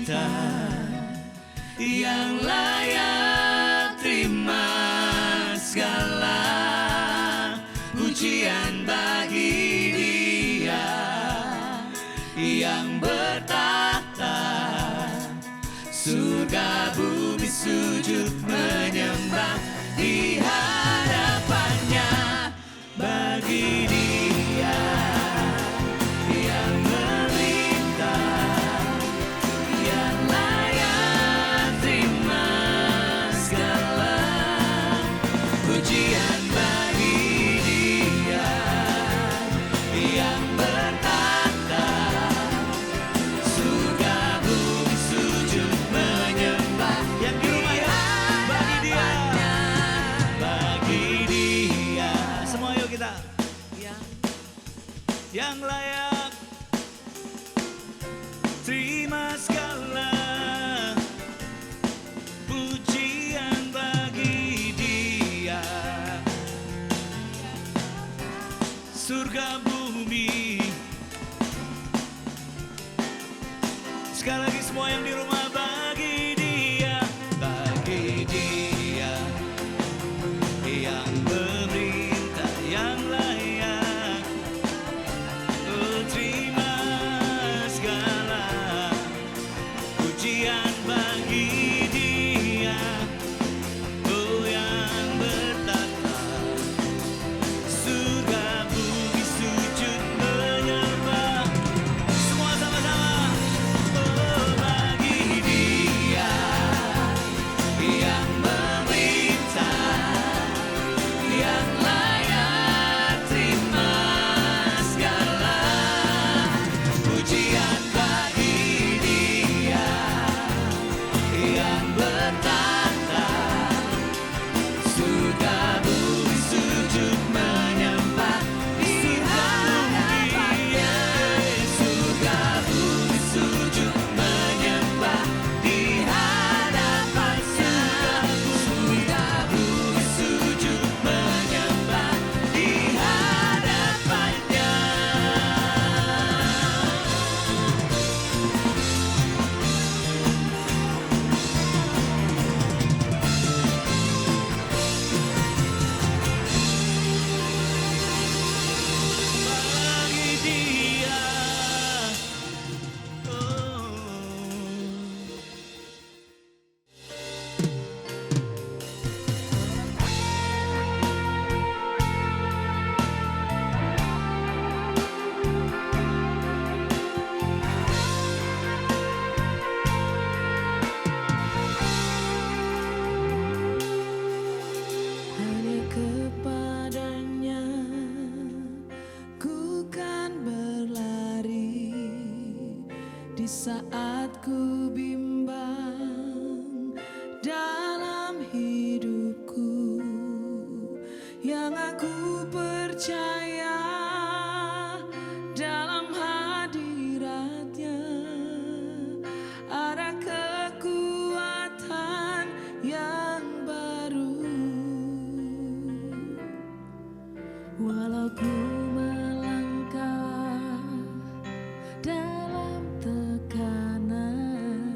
meminta yang layak terima segala pujian bagi Dia yang bertahta, surga bumi sujud menyembah di hadapannya. Bagi Dia yang meminta yang layak terima segala pujian bagi Dia yang bertahta, surga bumi sujud menyembah. Yang di rumah ya, bagi Dia, bagi Dia. Semua yuk kita yang layak terima segala pujian bagi Dia, surga bumi. Sekali lagi semua yang di rumah, bagi Dia, bagi Dia yang memerintah yang layak terima segala pujian bagi Dia, oh yang bertahta, surga bumi sujud menyembah. Semua sama-sama, oh bagi Dia yang meminta yang layak terima segala pujian bagi Dia yang bertahta, surga bumi sujud menyembah di hadapannya. Surga bumi sujud menyembah di hadapannya. Surga bumi sujud menyembah di hadapannya. Bagi Dia, oh. Hanya kepadanya ku kan berlari di saat ku bimbang dalam hidupku. Yang aku percaya dalam hadiratnya ada kekuatan yang baru. Walau ku melangkah dalam tekanan,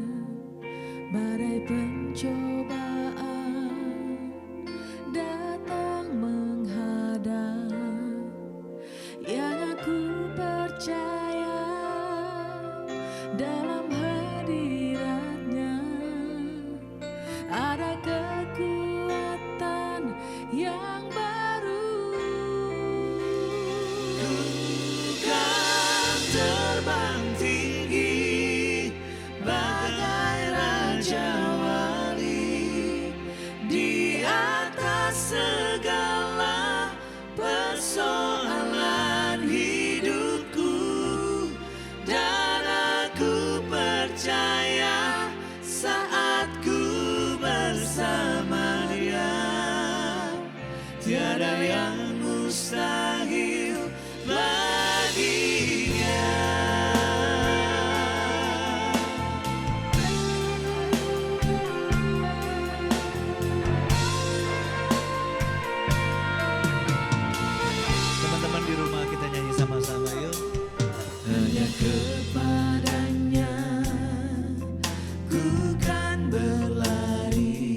ku kan berlari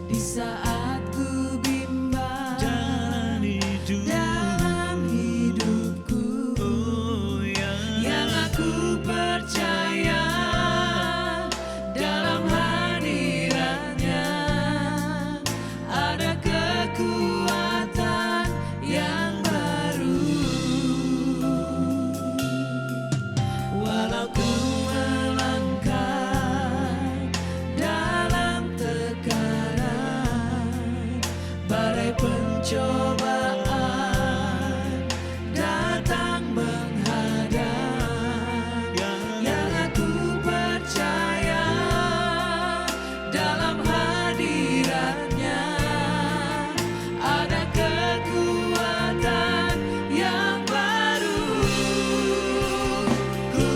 di saat ku bimbang Jalan hidup dalam hidupku. Yang aku percaya dalam hadiratnya ada kekuatan yang baru. Walau ku melangkah dalam tekanan, badai pencobaan datang menghadang. Yang aku percaya dalam hadiratnya ada kekuatan yang baru. Ku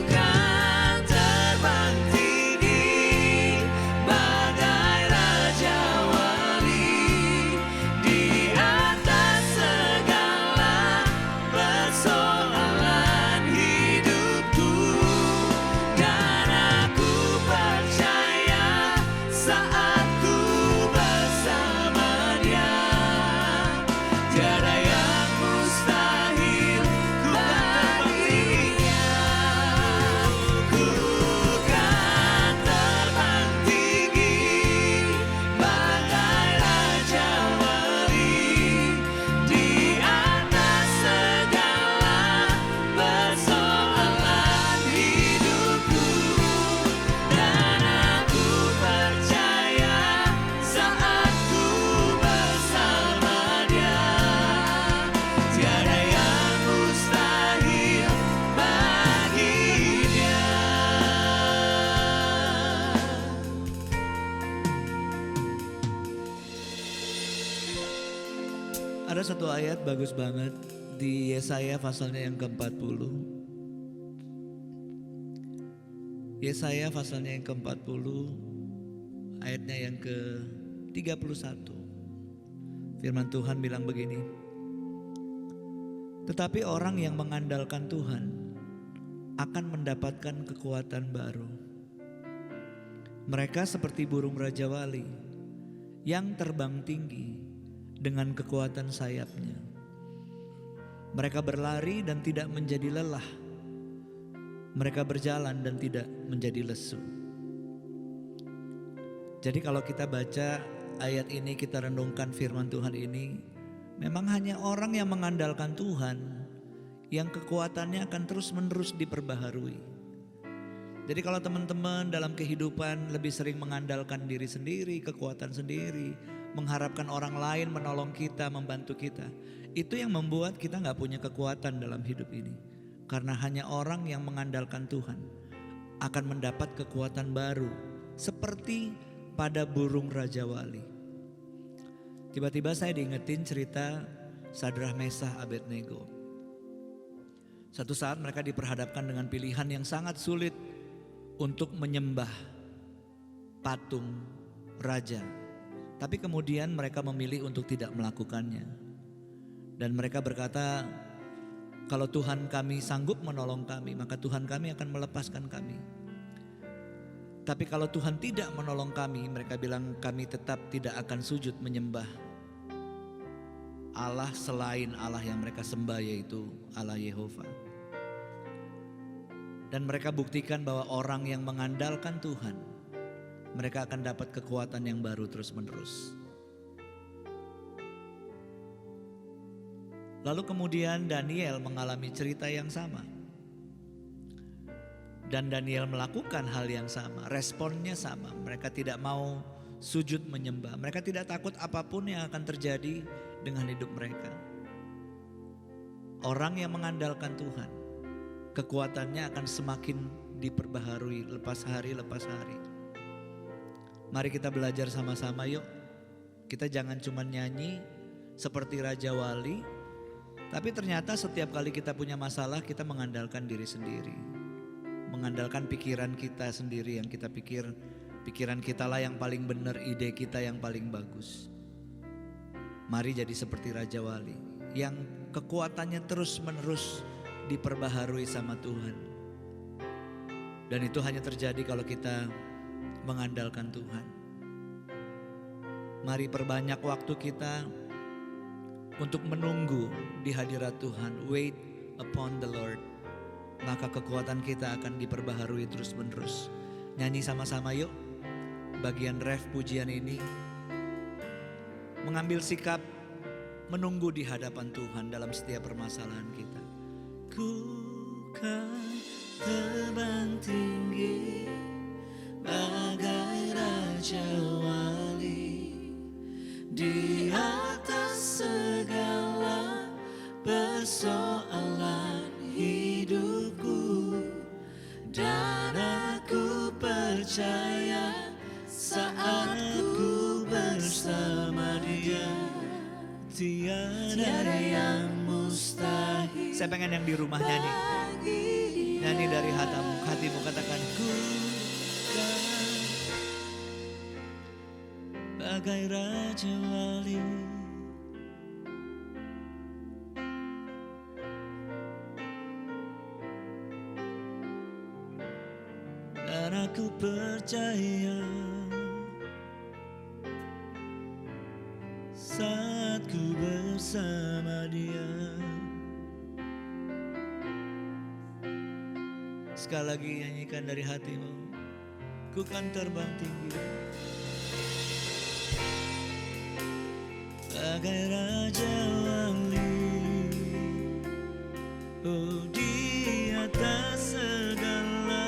kan terbang tinggi bagai raja wali di atas segala persoalan hidupku. Dan aku percaya saat ku bersama Dia tiada yang mustahil baginya. Ku kan terbang tinggi bagai raja wali di atas segala persoalan hidupku. Dan aku percaya saat ku bersama Dia tiada yang mustahil baginya. Ada satu ayat bagus banget di Yesaya pasalnya yang ke-40. Yesaya pasalnya yang ke-40 ayatnya yang ke-31. Firman Tuhan bilang begini. Tetapi orang yang mengandalkan Tuhan akan mendapatkan kekuatan baru. Mereka seperti burung raja wali yang terbang tinggi dengan kekuatan sayapnya. Mereka berlari dan tidak menjadi lelah. Mereka berjalan dan tidak menjadi lesu. Jadi kalau kita baca ayat ini, kita renungkan firman Tuhan ini, memang hanya orang yang mengandalkan Tuhan yang kekuatannya akan terus-menerus diperbaharui. Jadi kalau teman-teman dalam kehidupan lebih sering mengandalkan diri sendiri, kekuatan sendiri, mengharapkan orang lain menolong kita, membantu kita, itu yang membuat kita gak punya kekuatan dalam hidup ini. Karena hanya orang yang mengandalkan Tuhan akan mendapat kekuatan baru, seperti pada burung raja wali. Tiba-tiba saya diingetin cerita Sadrah, Mesah, Abednego. Satu saat mereka diperhadapkan dengan pilihan yang sangat sulit untuk menyembah patung raja. Tapi kemudian mereka memilih untuk tidak melakukannya. Dan mereka berkata, kalau Tuhan kami sanggup menolong kami, maka Tuhan kami akan melepaskan kami. Tapi kalau Tuhan tidak menolong kami, mereka bilang kami tetap tidak akan sujud menyembah Allah selain Allah yang mereka sembah, yaitu Allah Yehova. Dan mereka buktikan bahwa orang yang mengandalkan Tuhan, mereka akan dapat kekuatan yang baru terus-menerus. Lalu kemudian Daniel mengalami cerita yang sama. Dan Daniel melakukan hal yang sama, responnya sama. Mereka tidak mau sujud menyembah. Mereka tidak takut apapun yang akan terjadi dengan hidup mereka. Orang yang mengandalkan Tuhan, kekuatannya akan semakin diperbaharui lepas hari lepas hari. Mari kita belajar sama-sama yuk. Kita jangan cuma nyanyi seperti Raja Wali, tapi ternyata setiap kali kita punya masalah kita mengandalkan diri sendiri. Mengandalkan pikiran kita sendiri yang kita pikir, pikiran kita lah yang paling benar, ide kita yang paling bagus. Mari jadi seperti Raja Wali yang kekuatannya terus menerus diperbaharui sama Tuhan. Dan itu hanya terjadi kalau kita mengandalkan Tuhan. Mari perbanyak waktu kita untuk menunggu di hadirat Tuhan. Wait upon the Lord. Maka kekuatan kita akan diperbaharui terus-menerus. Nyanyi sama-sama yuk. Bagian ref pujian ini. Mengambil sikap menunggu di hadapan Tuhan dalam setiap permasalahan kita. Ku kan terbang tinggi bagai raja wali di atas segala persoalan hidupku, dan aku percaya saat ku bersama Dia tiada yang mustahil. Saya pengen yang di rumah nyanyi. Nyanyi dari hatimu katakan ku kan bagai raja wali. Dan aku percaya saat ku bersama Dia. Sekali lagi nyanyikan dari hatimu. Ku kan terbang tinggi bagai raja wali, oh di atas segala,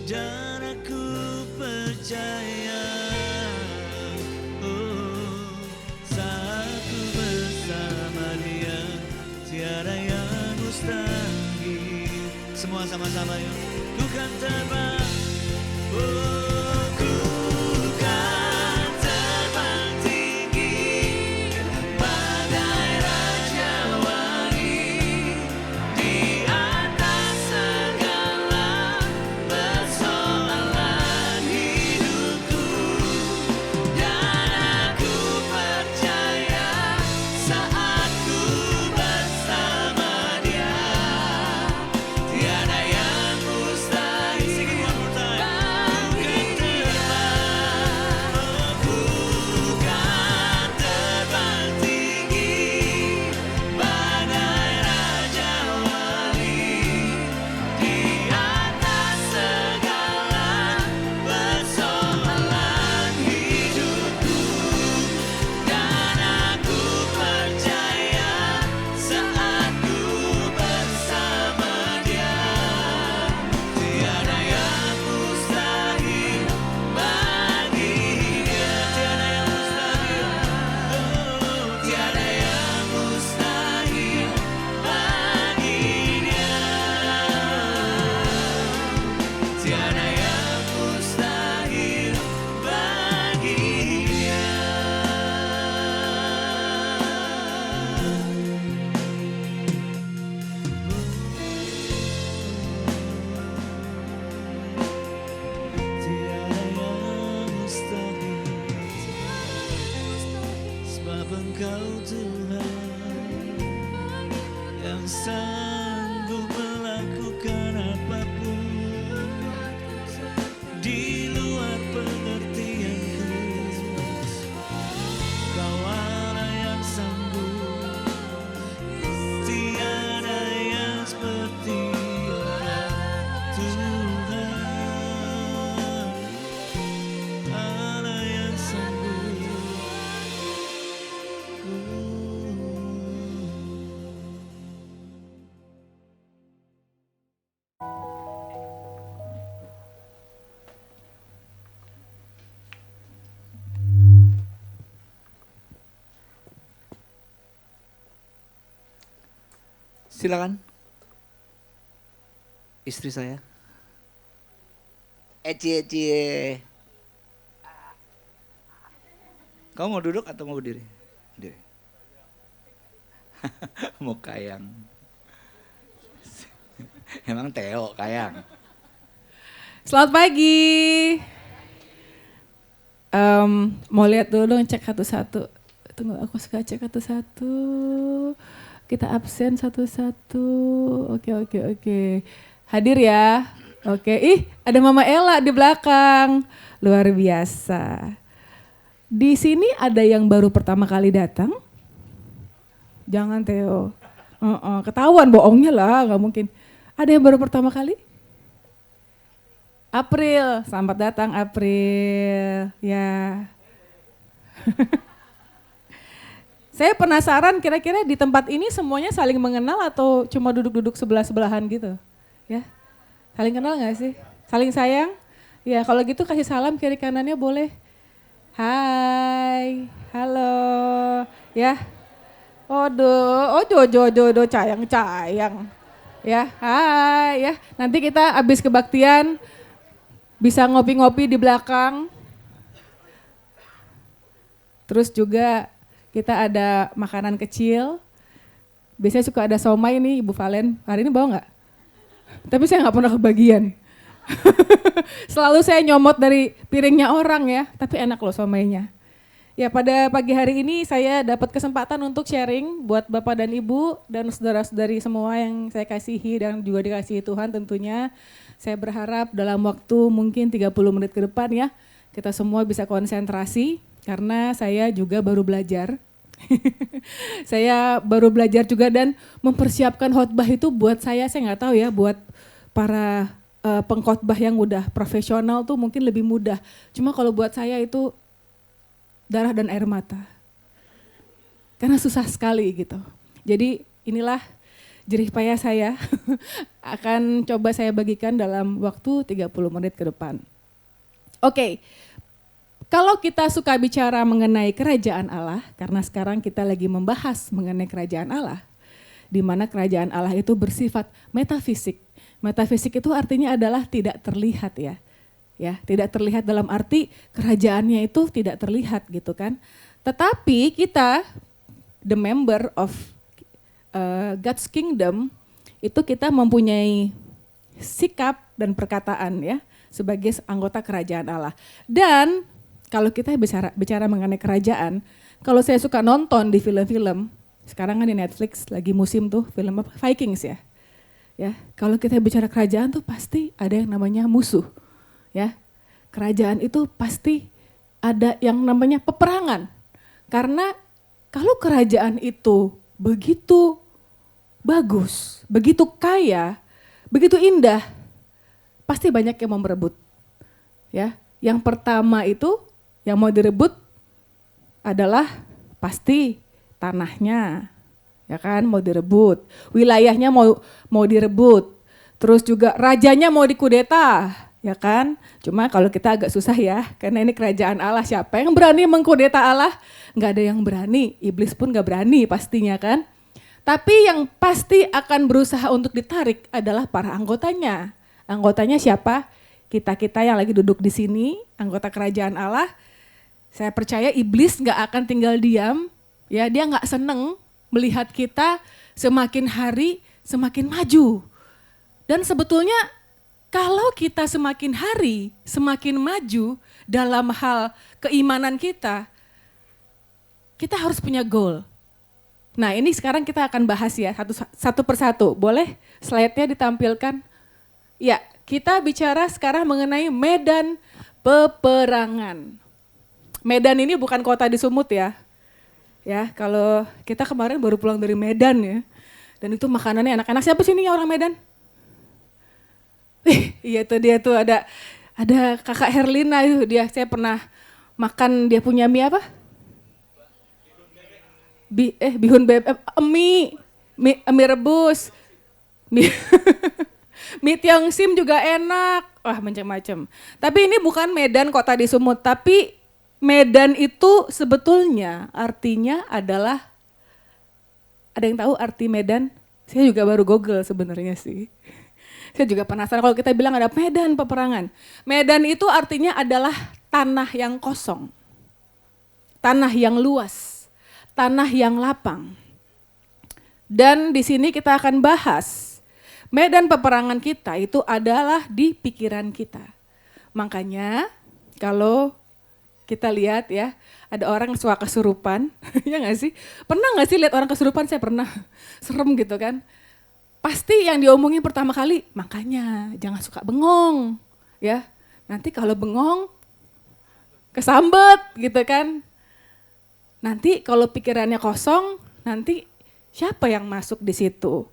dan aku percaya saat ku bersama Dia tiada yang mustahil. Semua sama-sama yuk. Ku kan terbang, ku kan terbang tinggi bagai raja wali di atas segala persoalan hidupku, dan aku percaya saat ku bersama Dia tiada yang mustahil. Sing it one more time. Ku kan terbang tinggi bagai raja wali di atas segala persoalan hidupku, dan aku percaya saat ku bersama Dia tiada yang mustahil bagi Dia. Tiada yang mustahil bagi Dia. Tiada yang mustahil bagi Dia. Tiada yang mustahil, sebab Engkau Tuhan yang sanggup melakukan apapun di luar pengertianku. Kau Allah yang sanggup, tiada yang seperti Tuhan, Allah yang sanggup. Silakan. Istri saya. Ecie. Kamu mau duduk atau mau berdiri? Berdiri. Mau kayang. Emang Theo kayang. Selamat pagi. Mau lihat dulu dong, cek satu-satu. Tunggu, aku suka cek satu-satu. Kita absen satu-satu. Oke. Hadir ya. Oke, ada Mama Ella di belakang. Luar biasa. Di sini ada yang baru pertama kali datang? Jangan Theo. Ketahuan bohongnya lah, nggak mungkin. Ada yang baru pertama kali? April, selamat datang April. Ya. Saya penasaran kira-kira di tempat ini semuanya saling mengenal atau cuma duduk-duduk sebelah-sebelahan gitu? Ya. Saling kenal nggak sih? Saling sayang? Ya kalau gitu kasih salam kiri kanannya boleh. Hai, halo, ya. Jojo, cayang. Ya, hai, ya. Nanti kita habis kebaktian bisa ngopi-ngopi di belakang. Terus juga kita ada makanan kecil. Biasanya suka ada somai nih Ibu Valen. Hari ini bawa nggak? Tapi saya nggak pernah kebagian. Selalu saya nyomot dari piringnya orang ya, tapi enak loh somainya. Ya pada pagi hari ini saya dapat kesempatan untuk sharing buat Bapak dan Ibu dan saudara-saudari semua yang saya kasihi dan juga dikasihi Tuhan tentunya. Saya berharap dalam waktu mungkin 30 menit ke depan ya, kita semua bisa konsentrasi karena saya juga baru belajar. Saya baru belajar juga dan mempersiapkan khotbah itu buat saya nggak tahu ya, buat para pengkhotbah yang udah profesional tuh mungkin lebih mudah. Cuma kalau buat saya itu darah dan air mata. Karena susah sekali gitu. Jadi inilah jerih payah saya akan coba saya bagikan dalam waktu 30 menit ke depan. Oke. Kalau kita suka bicara mengenai kerajaan Allah, karena sekarang kita lagi membahas mengenai kerajaan Allah, di mana kerajaan Allah itu bersifat metafisik. Metafisik itu artinya adalah tidak terlihat ya. Ya, tidak terlihat dalam arti kerajaannya itu tidak terlihat gitu kan. Tetapi kita the member of God's kingdom itu kita mempunyai sikap dan perkataan ya sebagai anggota kerajaan Allah. Dan kalau kita bicara mengenai kerajaan, kalau saya suka nonton di film-film, sekarang kan di Netflix lagi musim tuh film Vikings ya. Ya, kalau kita bicara kerajaan tuh pasti ada yang namanya musuh. Ya. Kerajaan itu pasti ada yang namanya peperangan. Karena kalau kerajaan itu begitu bagus, begitu kaya, begitu indah, pasti banyak yang mau merebut. Ya, yang pertama itu yang mau direbut adalah pasti tanahnya, ya kan, mau direbut, wilayahnya mau direbut, terus juga rajanya mau dikudeta, ya kan. Cuma kalau kita agak susah ya, karena ini kerajaan Allah, siapa yang berani mengkudeta Allah? Nggak ada yang berani, iblis pun nggak berani pastinya kan. Tapi yang pasti akan berusaha untuk ditarik adalah para anggotanya. Anggotanya siapa? Kita yang lagi duduk di sini, anggota kerajaan Allah. Saya percaya iblis nggak akan tinggal diam, ya dia nggak seneng melihat kita semakin hari semakin maju. Dan sebetulnya kalau kita semakin hari semakin maju dalam hal keimanan kita harus punya goal. Nah ini sekarang kita akan bahas ya satu persatu. Boleh slide-nya ditampilkan? Ya, kita bicara sekarang mengenai medan peperangan. Medan ini bukan kota di Sumut ya. Ya, kalau kita kemarin baru pulang dari Medan ya. Dan itu makanannya enak-enak. Siapa sih ini orang Medan? Iya tuh dia tuh ada Kakak Herlina itu dia. Saya pernah makan dia punya mie apa? Bihun bebek, mie rebus. Mie Tiong Sim juga enak. Wah, macam-macam. Tapi ini bukan Medan kota di Sumut, tapi Medan itu sebetulnya artinya adalah, ada yang tahu arti Medan? Saya juga baru Google sebenarnya sih. Saya juga penasaran kalau kita bilang ada medan peperangan. Medan itu artinya adalah tanah yang kosong, tanah yang luas, tanah yang lapang. Dan di sini kita akan bahas medan peperangan kita itu adalah di pikiran kita. Makanya kalau kita lihat ya, ada orang yang suka kesurupan, ya nggak sih? Pernah nggak sih lihat orang kesurupan? Saya pernah, serem gitu kan. Pasti yang diomongin pertama kali, makanya jangan suka bengong, ya. Nanti kalau bengong, kesambet gitu kan. Nanti kalau pikirannya kosong, nanti siapa yang masuk di situ?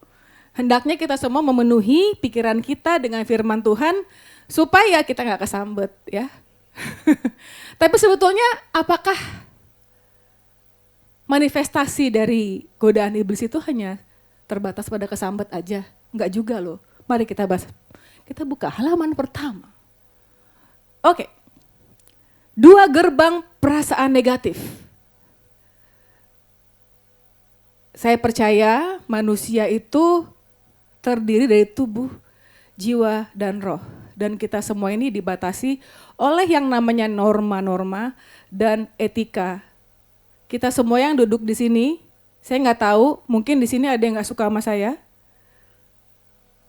Hendaknya kita semua memenuhi pikiran kita dengan firman Tuhan, supaya kita nggak kesambet, ya. Tapi sebetulnya apakah manifestasi dari godaan iblis itu hanya terbatas pada kesambet aja? Enggak juga loh. Mari kita bahas. Kita buka halaman pertama. Oke. 2 gerbang perasaan negatif. Saya percaya manusia itu terdiri dari tubuh, jiwa, dan roh. Dan kita semua ini dibatasi oleh yang namanya norma-norma dan etika. Kita semua yang duduk di sini, saya nggak tahu, mungkin di sini ada yang nggak suka sama saya.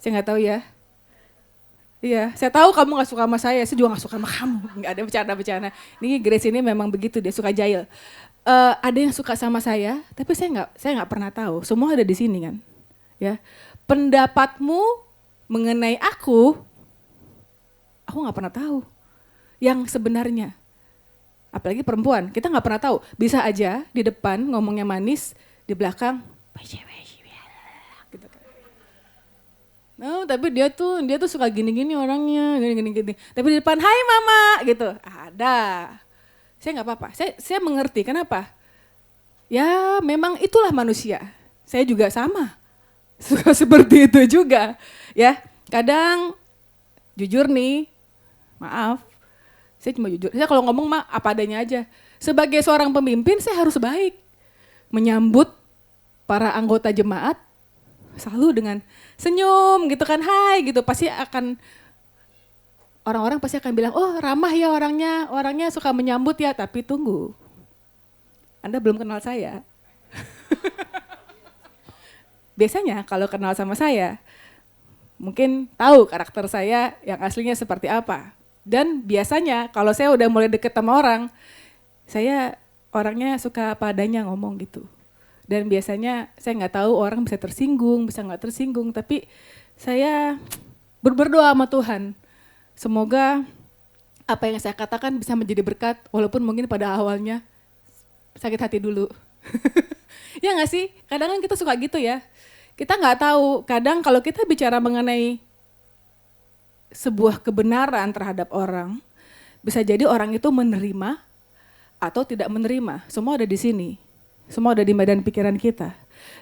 Saya nggak tahu ya. Iya, saya tahu kamu nggak suka sama saya juga nggak suka sama kamu. Nggak ada bercanda-bercanda. Ini Grace ini memang begitu, dia suka jahil. Ada yang suka sama saya, tapi saya nggak pernah tahu. Semua ada di sini kan. Ya, pendapatmu mengenai aku nggak pernah tahu yang sebenarnya. Apalagi perempuan, kita nggak pernah tahu. Bisa aja di depan ngomongnya manis, di belakang gitu kan. No, tapi dia tuh suka gini-gini orangnya, gini. Tapi di depan, hai mama, gitu. Ada. Saya nggak apa-apa. Saya mengerti kenapa. Ya, memang itulah manusia. Saya juga sama. Suka seperti itu juga, ya. Kadang jujur nih, maaf, saya cuma jujur. Saya kalau ngomong mah apa adanya aja. Sebagai seorang pemimpin saya harus baik. Menyambut para anggota jemaat selalu dengan senyum gitu kan, hai gitu. Pasti akan, orang-orang pasti akan bilang, oh ramah ya orangnya suka menyambut ya. Tapi tunggu, Anda belum kenal saya. Biasanya kalau kenal sama saya, mungkin tahu karakter saya yang aslinya seperti apa. Dan biasanya kalau saya udah mulai deket sama orang, saya orangnya suka padanya ngomong gitu. Dan biasanya saya nggak tahu orang bisa tersinggung, bisa nggak tersinggung. Tapi saya berdoa sama Tuhan. Semoga apa yang saya katakan bisa menjadi berkat, walaupun mungkin pada awalnya sakit hati dulu. Ya nggak sih? Kadang-kadang kita suka gitu ya. Kita nggak tahu, kadang kalau kita bicara mengenai sebuah kebenaran terhadap orang, bisa jadi orang itu menerima atau tidak menerima. Semua ada di sini, semua ada di medan pikiran kita.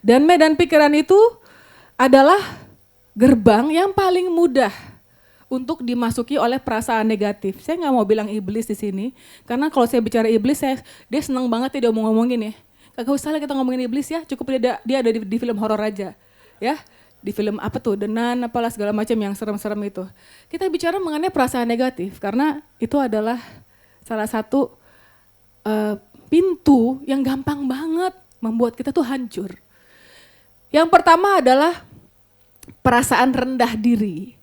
Dan medan pikiran itu adalah gerbang yang paling mudah untuk dimasuki oleh perasaan negatif. Saya nggak mau bilang iblis di sini, karena kalau saya bicara iblis, dia senang banget ya dia ngomongin ya. Kagak usah lah kita ngomongin iblis ya, cukup dia ada di film horor aja, ya. Di film apa tuh, The Nun, apalah segala macam yang serem-serem itu. Kita bicara mengenai perasaan negatif, karena itu adalah salah satu pintu yang gampang banget membuat kita tuh hancur. Yang pertama adalah perasaan rendah diri.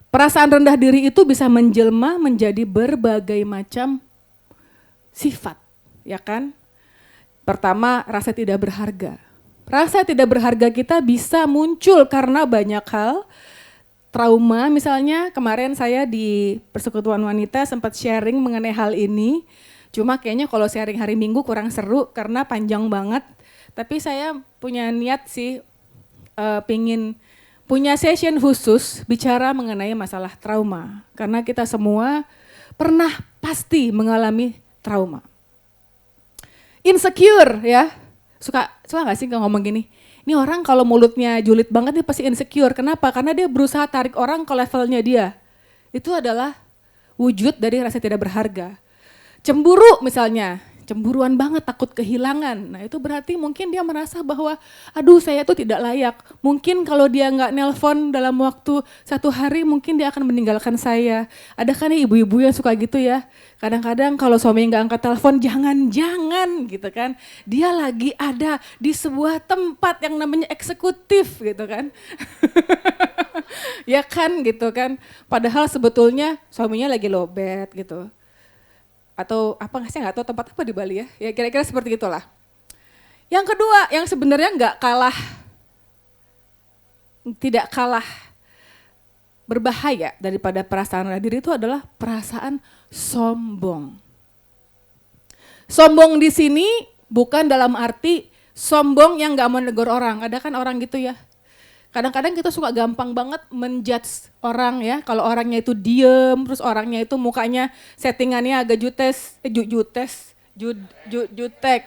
Perasaan rendah diri itu bisa menjelma menjadi berbagai macam sifat, ya kan? Pertama, rasa tidak berharga. Rasa tidak berharga kita bisa muncul karena banyak hal. Trauma misalnya, kemarin saya di Persekutuan Wanita sempat sharing mengenai hal ini. Cuma kayaknya kalau sharing hari Minggu kurang seru karena panjang banget. Tapi saya punya niat sih, pingin punya session khusus bicara mengenai masalah trauma. Karena kita semua pernah pasti mengalami trauma. Insecure ya. Suka gak sih kalau ngomong gini? Ini orang kalau mulutnya julid banget nih pasti insecure. Kenapa? Karena dia berusaha tarik orang ke levelnya dia. Itu adalah wujud dari rasa tidak berharga. Cemburu misalnya, cemburuan banget, takut kehilangan. Nah itu berarti mungkin dia merasa bahwa aduh saya tuh tidak layak. Mungkin kalau dia nggak nelpon dalam waktu 1 hari mungkin dia akan meninggalkan saya. Ada kan ibu-ibu yang suka gitu ya. Kadang-kadang kalau suami nggak angkat telepon jangan-jangan gitu kan. Dia lagi ada di sebuah tempat yang namanya eksekutif gitu kan. Ya kan gitu kan. Padahal sebetulnya suaminya lagi lowbat gitu. atau apa nggak, saya nggak tahu tempat apa di Bali ya. Ya kira-kira seperti itulah. Yang kedua yang sebenarnya tidak kalah berbahaya daripada perasaan rendah diri itu adalah perasaan sombong. Sombong di sini bukan dalam arti sombong yang nggak mau negur orang. Ada kan orang gitu ya. Kadang-kadang kita suka gampang banget menjudge orang ya. Kalau orangnya itu diem, terus orangnya itu mukanya settingannya agak jutek.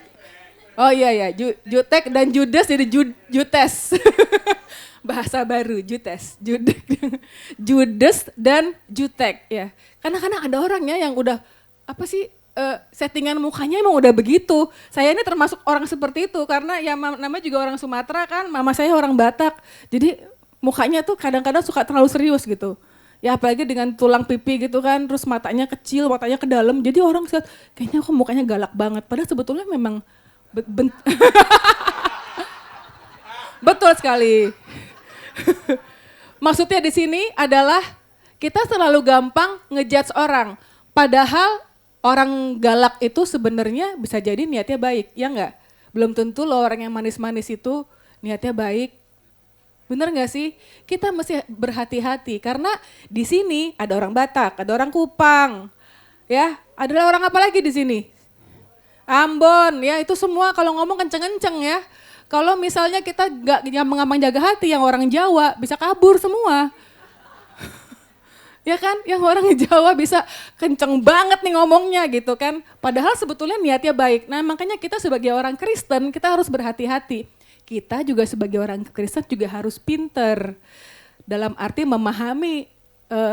Oh iya, jutek dan judes jadi jutes. Bahasa baru, judes dan jutek ya. Kadang-kadang ada orangnya yang udah settingan mukanya emang udah begitu. Saya ini termasuk orang seperti itu karena ya namanya juga orang Sumatera kan, mama saya orang Batak. Jadi mukanya tuh kadang-kadang suka terlalu serius gitu. Ya apalagi dengan tulang pipi gitu kan, terus matanya kecil, matanya ke dalam. Jadi orang lihat kayaknya kok mukanya galak banget. Padahal sebetulnya memang betul sekali. Maksudnya di sini adalah kita terlalu gampang ngejudge orang. Padahal orang galak itu sebenarnya bisa jadi niatnya baik, ya enggak? Belum tentu loh orang yang manis-manis itu niatnya baik. Bener enggak sih? Kita mesti berhati-hati karena di sini ada orang Batak, ada orang Kupang. Ya, ada orang apa lagi di sini? Ambon, ya itu semua kalau ngomong kenceng-kenceng ya. Kalau misalnya kita nggak jaga hati yang orang Jawa bisa kabur semua. Ya kan, yang orang Jawa bisa kenceng banget nih ngomongnya gitu kan. Padahal sebetulnya niatnya baik. Nah makanya kita sebagai orang Kristen kita harus berhati-hati. Kita juga sebagai orang Kristen juga harus pinter. Dalam arti memahami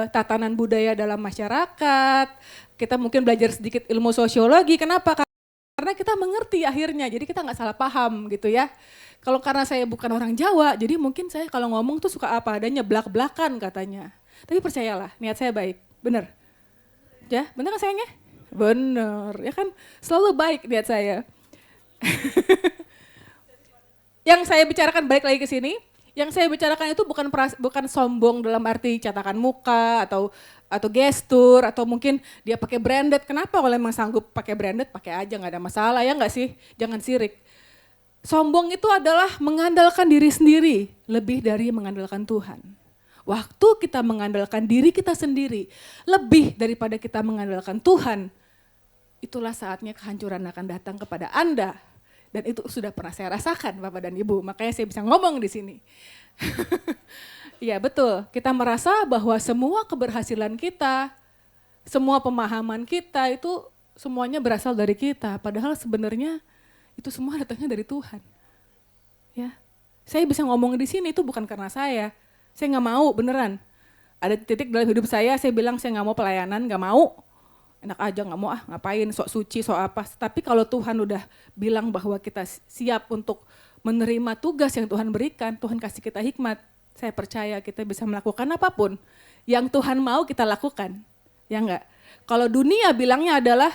tatanan budaya dalam masyarakat. Kita mungkin belajar sedikit ilmu sosiologi. Kenapa? Karena kita mengerti akhirnya, jadi kita nggak salah paham gitu ya. Kalau karena saya bukan orang Jawa, jadi mungkin saya kalau ngomong tuh suka apa adanya, belak-belakan katanya. Tapi percayalah, niat saya baik, bener. Ya, bener kan sayangnya? Bener, ya kan selalu baik niat saya. Yang saya bicarakan balik lagi ke sini, yang saya bicarakan itu bukan sombong dalam arti catakan muka atau gestur atau mungkin dia pakai branded. Kenapa kalau emang sanggup pakai branded, pakai aja nggak ada masalah ya nggak sih? Jangan sirik. Sombong itu adalah mengandalkan diri sendiri lebih dari mengandalkan Tuhan. Waktu kita mengandalkan diri kita sendiri lebih daripada kita mengandalkan Tuhan, itulah saatnya kehancuran akan datang kepada Anda. Dan itu sudah pernah saya rasakan Bapak dan Ibu, makanya saya bisa ngomong di sini. Iya betul, kita merasa bahwa semua keberhasilan kita, semua pemahaman kita itu semuanya berasal dari kita. Padahal sebenarnya itu semua datangnya dari Tuhan. Ya, saya bisa ngomong di sini itu bukan karena saya nggak mau beneran. Ada titik dalam hidup saya bilang saya nggak mau pelayanan, nggak mau. Enak aja nggak mau ngapain, sok suci, sok apa. Tapi kalau Tuhan udah bilang bahwa kita siap untuk menerima tugas yang Tuhan berikan, Tuhan kasih kita hikmat, saya percaya kita bisa melakukan apapun yang Tuhan mau kita lakukan. Ya enggak? Kalau dunia bilangnya adalah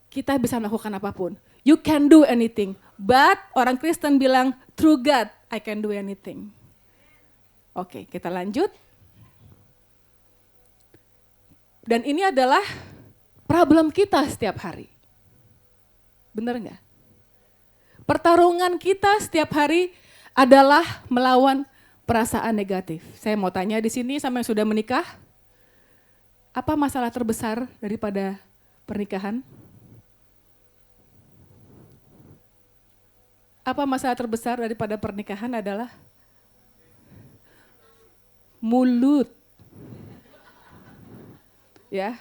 kita bisa melakukan apapun. You can do anything. But orang Kristen bilang, through God I can do anything. Oke, kita lanjut. Dan ini adalah problem kita setiap hari. Benar enggak? Pertarungan kita setiap hari adalah melawan perasaan negatif. Saya mau tanya di sini sama yang sudah menikah, apa masalah terbesar daripada pernikahan? Apa masalah terbesar daripada pernikahan adalah mulut. Ya,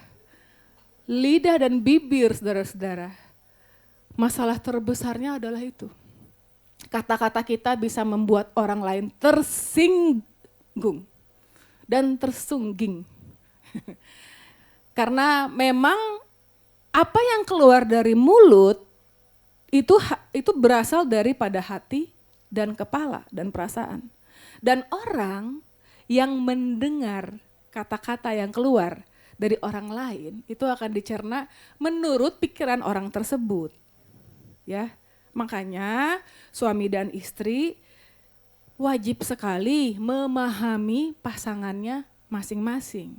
lidah dan bibir saudara-saudara. Masalah terbesarnya adalah itu. Kata-kata kita bisa membuat orang lain tersinggung dan tersungging. Karena memang apa yang keluar dari mulut itu berasal daripada hati dan kepala dan perasaan. Dan orang yang mendengar kata-kata yang keluar dari orang lain itu akan dicerna menurut pikiran orang tersebut. Ya, makanya suami dan istri wajib sekali memahami pasangannya masing-masing.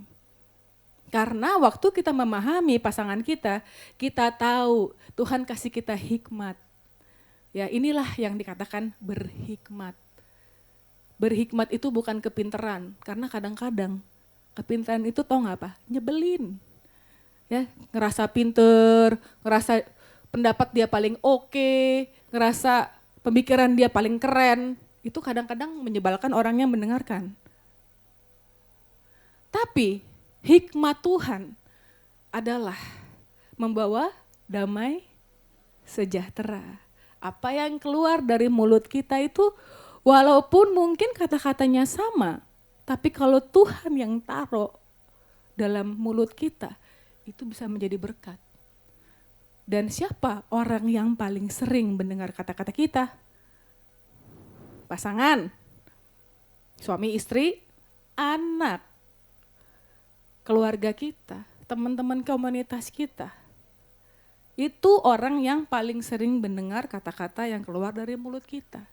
Karena waktu kita memahami pasangan kita tahu Tuhan kasih kita hikmat. Ya, inilah yang dikatakan berhikmat. Berhikmat itu bukan kepinteran, karena kadang-kadang kepinteran itu tau gak apa? Nyebelin. Ya, ngerasa pinter, ngerasa pendapat dia paling oke, ngerasa pemikiran dia paling keren. Itu kadang-kadang menyebalkan orang yang mendengarkan. Tapi hikmat Tuhan adalah membawa damai sejahtera. Apa yang keluar dari mulut kita itu walaupun mungkin kata-katanya sama, tapi kalau Tuhan yang taruh dalam mulut kita, itu bisa menjadi berkat. Dan siapa orang yang paling sering mendengar kata-kata kita? Pasangan, suami istri, anak, keluarga kita, teman-teman komunitas kita. Itu orang yang paling sering mendengar kata-kata yang keluar dari mulut kita.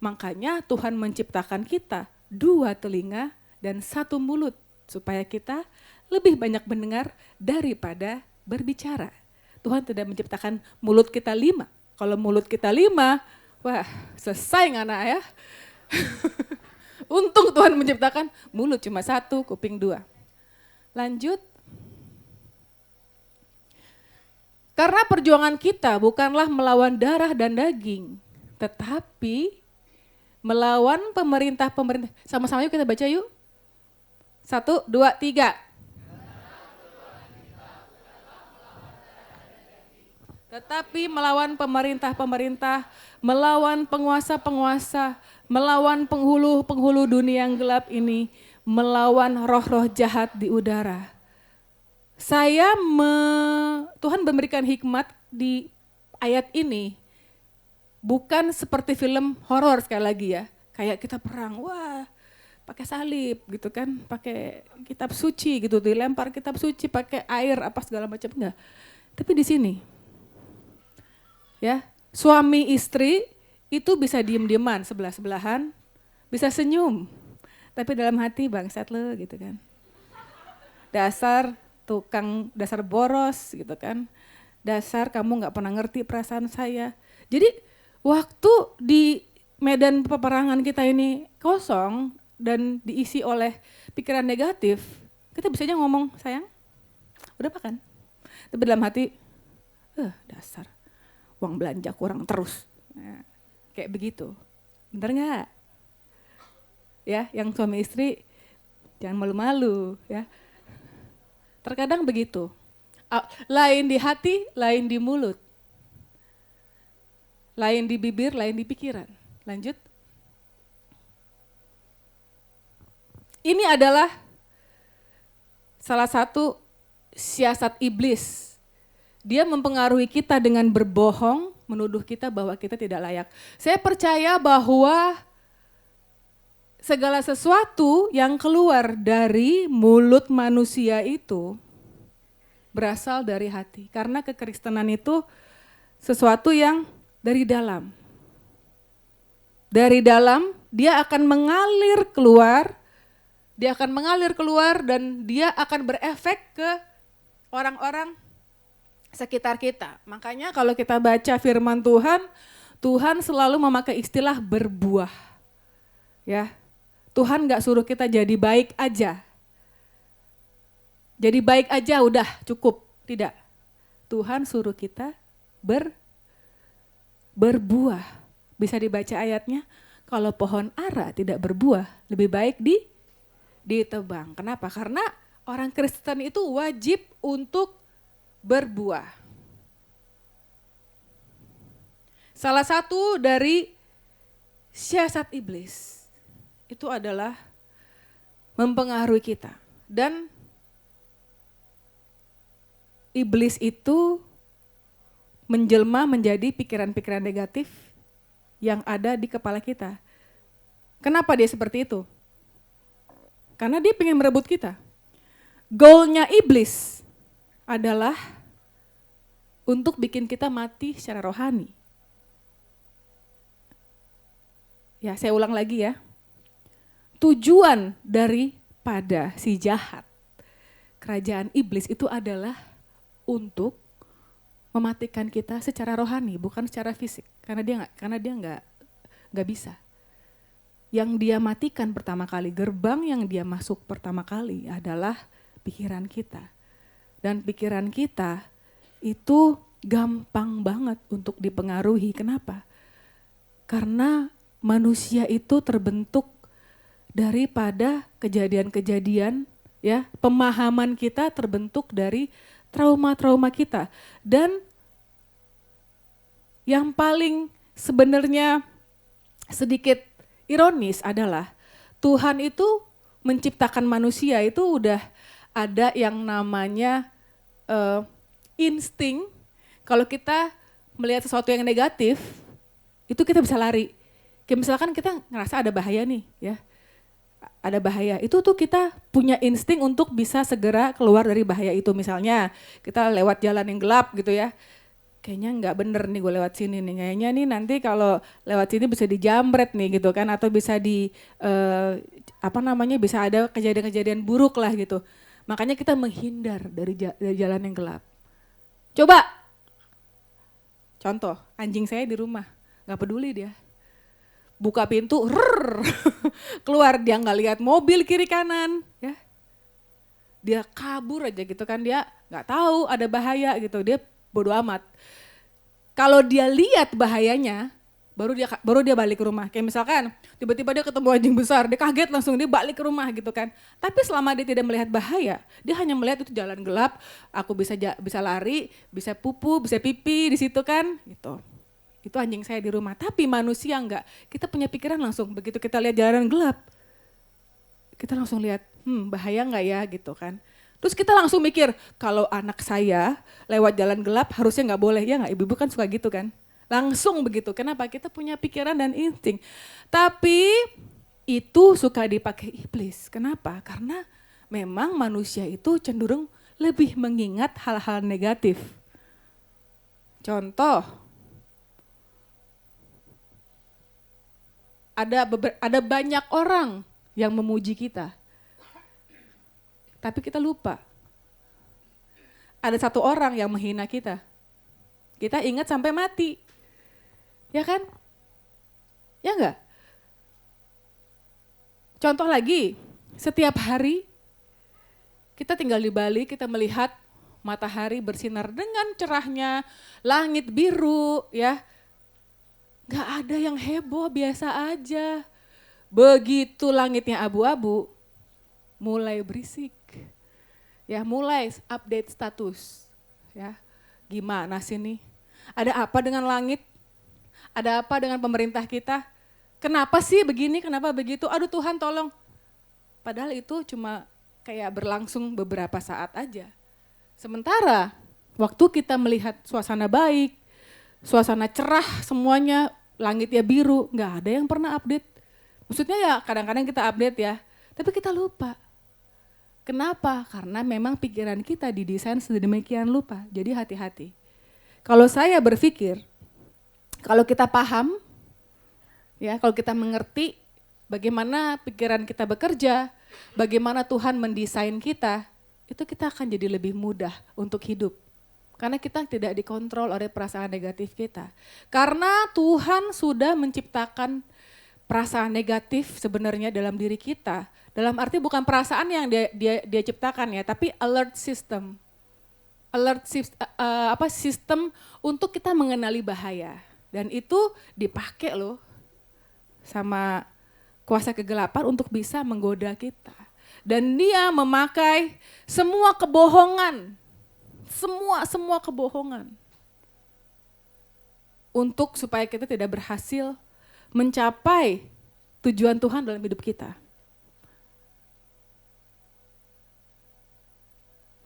Makanya Tuhan menciptakan kita 2 telinga dan 1 mulut supaya kita lebih banyak mendengar daripada berbicara. Tuhan tidak menciptakan mulut kita 5. Kalau mulut kita 5, wah selesai ngana ya. Untung Tuhan menciptakan mulut cuma 1, kuping 2. Lanjut. Karena perjuangan kita bukanlah melawan darah dan daging, tetapi melawan pemerintah-pemerintah. Sama-sama yuk kita baca yuk. 1, 2, 3. Tetapi melawan pemerintah-pemerintah, melawan penguasa-penguasa, melawan penghulu-penghulu dunia yang gelap ini, melawan roh-roh jahat di udara. Tuhan memberikan hikmat di ayat ini, bukan seperti film horor sekali lagi ya, kayak kita perang, wah pakai salib gitu kan, pakai kitab suci gitu, dilempar kitab suci pakai air apa segala macam, enggak. Tapi di sini, ya suami istri itu bisa diem-dieman sebelah-sebelahan, bisa senyum, tapi dalam hati bangsat lo gitu kan. Dasar boros gitu kan. Dasar kamu gak pernah ngerti perasaan saya. Jadi waktu di medan peperangan kita ini kosong dan diisi oleh pikiran negatif, kita bisa aja ngomong, sayang udah makan? Tapi dalam hati, dasar uang belanja kurang terus. Nah, kayak begitu. Bener gak? Ya, yang suami istri jangan malu-malu ya. Terkadang begitu, lain di hati, lain di mulut, lain di bibir, lain di pikiran. Lanjut. Ini adalah salah satu siasat iblis. Dia mempengaruhi kita dengan berbohong, menuduh kita bahwa kita tidak layak. Saya percaya bahwa segala sesuatu yang keluar dari mulut manusia itu berasal dari hati. Karena kekristenan itu sesuatu yang dari dalam. Dari dalam dia akan mengalir keluar, dan dia akan berefek ke orang-orang sekitar kita. Makanya kalau kita baca firman Tuhan, Tuhan selalu memakai istilah berbuah. Ya. Tuhan gak suruh kita jadi baik aja. Jadi baik aja udah cukup. Tidak. Tuhan suruh kita berbuah. Bisa dibaca ayatnya, kalau pohon ara tidak berbuah, lebih baik ditebang. Kenapa? Karena orang Kristen itu wajib untuk berbuah. Salah satu dari siasat iblis itu adalah mempengaruhi kita. Dan iblis itu menjelma menjadi pikiran-pikiran negatif yang ada di kepala kita. Kenapa dia seperti itu? Karena dia ingin merebut kita. Goalnya iblis adalah untuk bikin kita mati secara rohani. Ya, saya ulang lagi ya. Tujuan daripada si jahat kerajaan iblis itu adalah untuk mematikan kita secara rohani, bukan secara fisik. Karena dia nggak bisa. Yang dia matikan pertama kali, gerbang yang dia masuk pertama kali adalah pikiran kita. Dan pikiran kita itu gampang banget untuk dipengaruhi. Kenapa? Karena manusia itu terbentuk daripada kejadian-kejadian, ya, pemahaman kita terbentuk dari trauma-trauma kita. Dan yang paling sebenarnya sedikit ironis adalah Tuhan itu menciptakan manusia itu udah ada yang namanya insting. Kalau kita melihat sesuatu yang negatif, itu kita bisa lari. Kayak misalkan kita ngerasa ada bahaya nih, ya. Ada bahaya, itu tuh kita punya insting untuk bisa segera keluar dari bahaya itu. Misalnya kita lewat jalan yang gelap gitu ya, kayaknya nggak bener nih gue lewat sini nih, kayaknya nih nanti kalau lewat sini bisa dijambret nih gitu kan, atau bisa bisa ada kejadian-kejadian buruk lah gitu. Makanya kita menghindar dari jalan yang gelap. Coba, contoh, anjing saya di rumah, nggak peduli dia. Buka pintu, keluar, dia nggak lihat mobil kiri kanan, ya. Dia kabur aja gitu kan, dia nggak tahu ada bahaya gitu, dia bodo amat. Kalau dia lihat bahayanya, baru dia balik ke rumah. Kayak misalkan tiba-tiba dia ketemu anjing besar, dia kaget langsung dia balik ke rumah gitu kan. Tapi selama dia tidak melihat bahaya, dia hanya melihat itu jalan gelap, aku bisa lari, bisa pupu, bisa pipi di situ kan, gitu. Itu anjing saya di rumah. Tapi manusia enggak. Kita punya pikiran langsung begitu kita lihat jalan gelap, kita langsung lihat, bahaya enggak ya gitu kan. Terus kita langsung mikir, kalau anak saya lewat jalan gelap harusnya nggak boleh, ya nggak? Ibu-ibu kan suka gitu kan? Langsung begitu. Kenapa? Kita punya pikiran dan insting. Tapi itu suka dipakai iblis. Kenapa? Karena memang manusia itu cenderung lebih mengingat hal-hal negatif. Contoh, ada banyak orang yang memuji kita. Tapi kita lupa. Ada satu orang yang menghina kita. Kita ingat sampai mati. Ya kan? Ya enggak? Contoh lagi, setiap hari kita tinggal di Bali, kita melihat matahari bersinar dengan cerahnya, langit biru, ya. Enggak ada yang heboh, biasa aja. Begitu langitnya abu-abu, mulai berisik. Ya, mulai update status. Ya, gimana sih nih? Ada apa dengan langit? Ada apa dengan pemerintah kita? Kenapa sih begini? Kenapa begitu? Aduh Tuhan tolong. Padahal itu cuma kayak berlangsung beberapa saat aja. Sementara waktu kita melihat suasana baik, suasana cerah semuanya, langitnya biru, nggak ada yang pernah update. Maksudnya ya kadang-kadang kita update ya, tapi kita lupa. Kenapa? Karena memang pikiran kita didesain sedemikian lupa. Jadi hati-hati. Kalau saya berpikir, kalau kita paham, ya, kalau kita mengerti bagaimana pikiran kita bekerja, bagaimana Tuhan mendesain kita, itu kita akan jadi lebih mudah untuk hidup. Karena kita tidak dikontrol oleh perasaan negatif kita. Karena Tuhan sudah menciptakan perasaan negatif sebenarnya dalam diri kita. Dalam arti bukan perasaan yang dia ciptakan ya, tapi alert system. Sistem untuk kita mengenali bahaya. Dan itu dipakai loh sama kuasa kegelapan untuk bisa menggoda kita. Dan dia memakai semua kebohongan, semua kebohongan untuk supaya kita tidak berhasil mencapai tujuan Tuhan dalam hidup kita.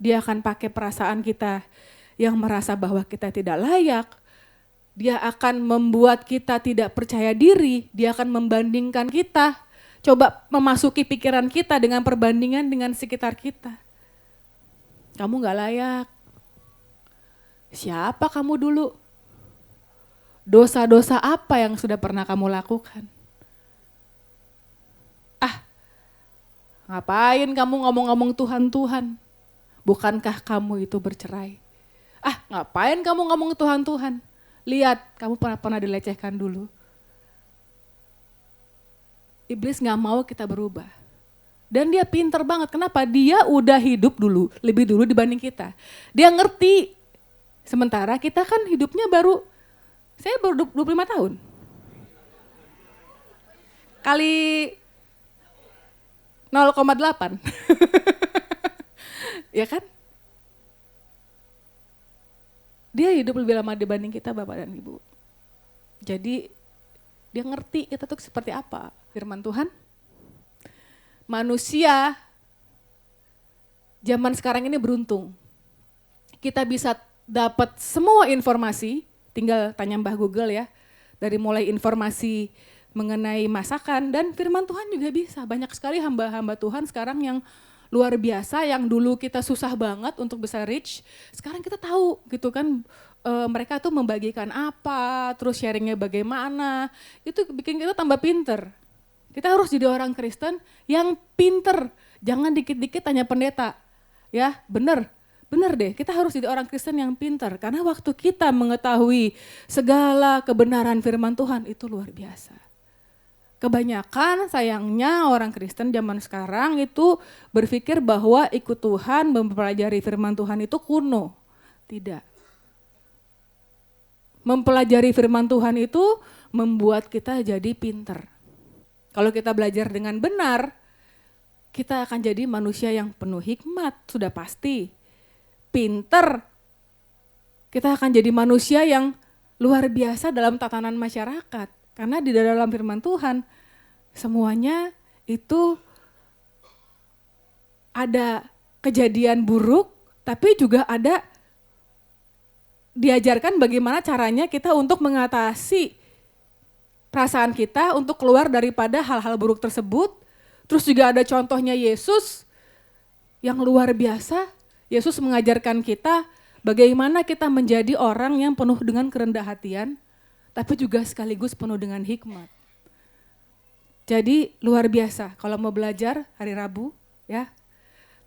Dia akan pakai perasaan kita yang merasa bahwa kita tidak layak. Dia akan membuat kita tidak percaya diri. Dia akan membandingkan kita. Coba memasuki pikiran kita dengan perbandingan dengan sekitar kita. Kamu gak layak. Siapa kamu dulu? Dosa-dosa apa yang sudah pernah kamu lakukan? Ngapain kamu ngomong-ngomong Tuhan-Tuhan? bukankah kamu itu bercerai? Ah, ngapain kamu ngomong Tuhan, Tuhan? Lihat, kamu pernah dilecehkan dulu. Iblis gak mau kita berubah. Dan dia pinter banget, kenapa? Dia udah hidup dulu, lebih dulu dibanding kita. Dia ngerti, sementara kita kan hidupnya saya baru 25 tahun. Kali 0,8. Ya kan? Dia hidup lebih lama dibanding kita, Bapak dan Ibu. Jadi dia ngerti kita tuh seperti apa. Firman Tuhan, manusia zaman sekarang ini beruntung. Kita bisa dapat semua informasi, tinggal tanya Mbah Google ya. Dari mulai informasi mengenai masakan, dan firman Tuhan juga bisa. Banyak sekali hamba-hamba Tuhan sekarang yang luar biasa, yang dulu kita susah banget untuk bisa reach, sekarang kita tahu gitu kan, mereka tuh membagikan apa, terus sharingnya bagaimana, itu bikin kita tambah pinter. Kita harus jadi orang Kristen yang pinter, jangan dikit-dikit tanya pendeta, ya bener deh, kita harus jadi orang Kristen yang pinter, karena waktu kita mengetahui segala kebenaran firman Tuhan itu luar biasa. Kebanyakan sayangnya orang Kristen zaman sekarang itu berpikir bahwa ikut Tuhan, mempelajari firman Tuhan itu kuno. Tidak. Mempelajari firman Tuhan itu membuat kita jadi pinter. Kalau kita belajar dengan benar, kita akan jadi manusia yang penuh hikmat, sudah pasti. Pinter, kita akan jadi manusia yang luar biasa dalam tatanan masyarakat. Karena di dalam firman Tuhan, semuanya itu ada kejadian buruk, tapi juga ada diajarkan bagaimana caranya kita untuk mengatasi perasaan kita, untuk keluar daripada hal-hal buruk tersebut. Terus juga ada contohnya Yesus yang luar biasa. Yesus mengajarkan kita bagaimana kita menjadi orang yang penuh dengan kerendah hatian, tapi juga sekaligus penuh dengan hikmat. Jadi luar biasa, kalau mau belajar hari Rabu ya,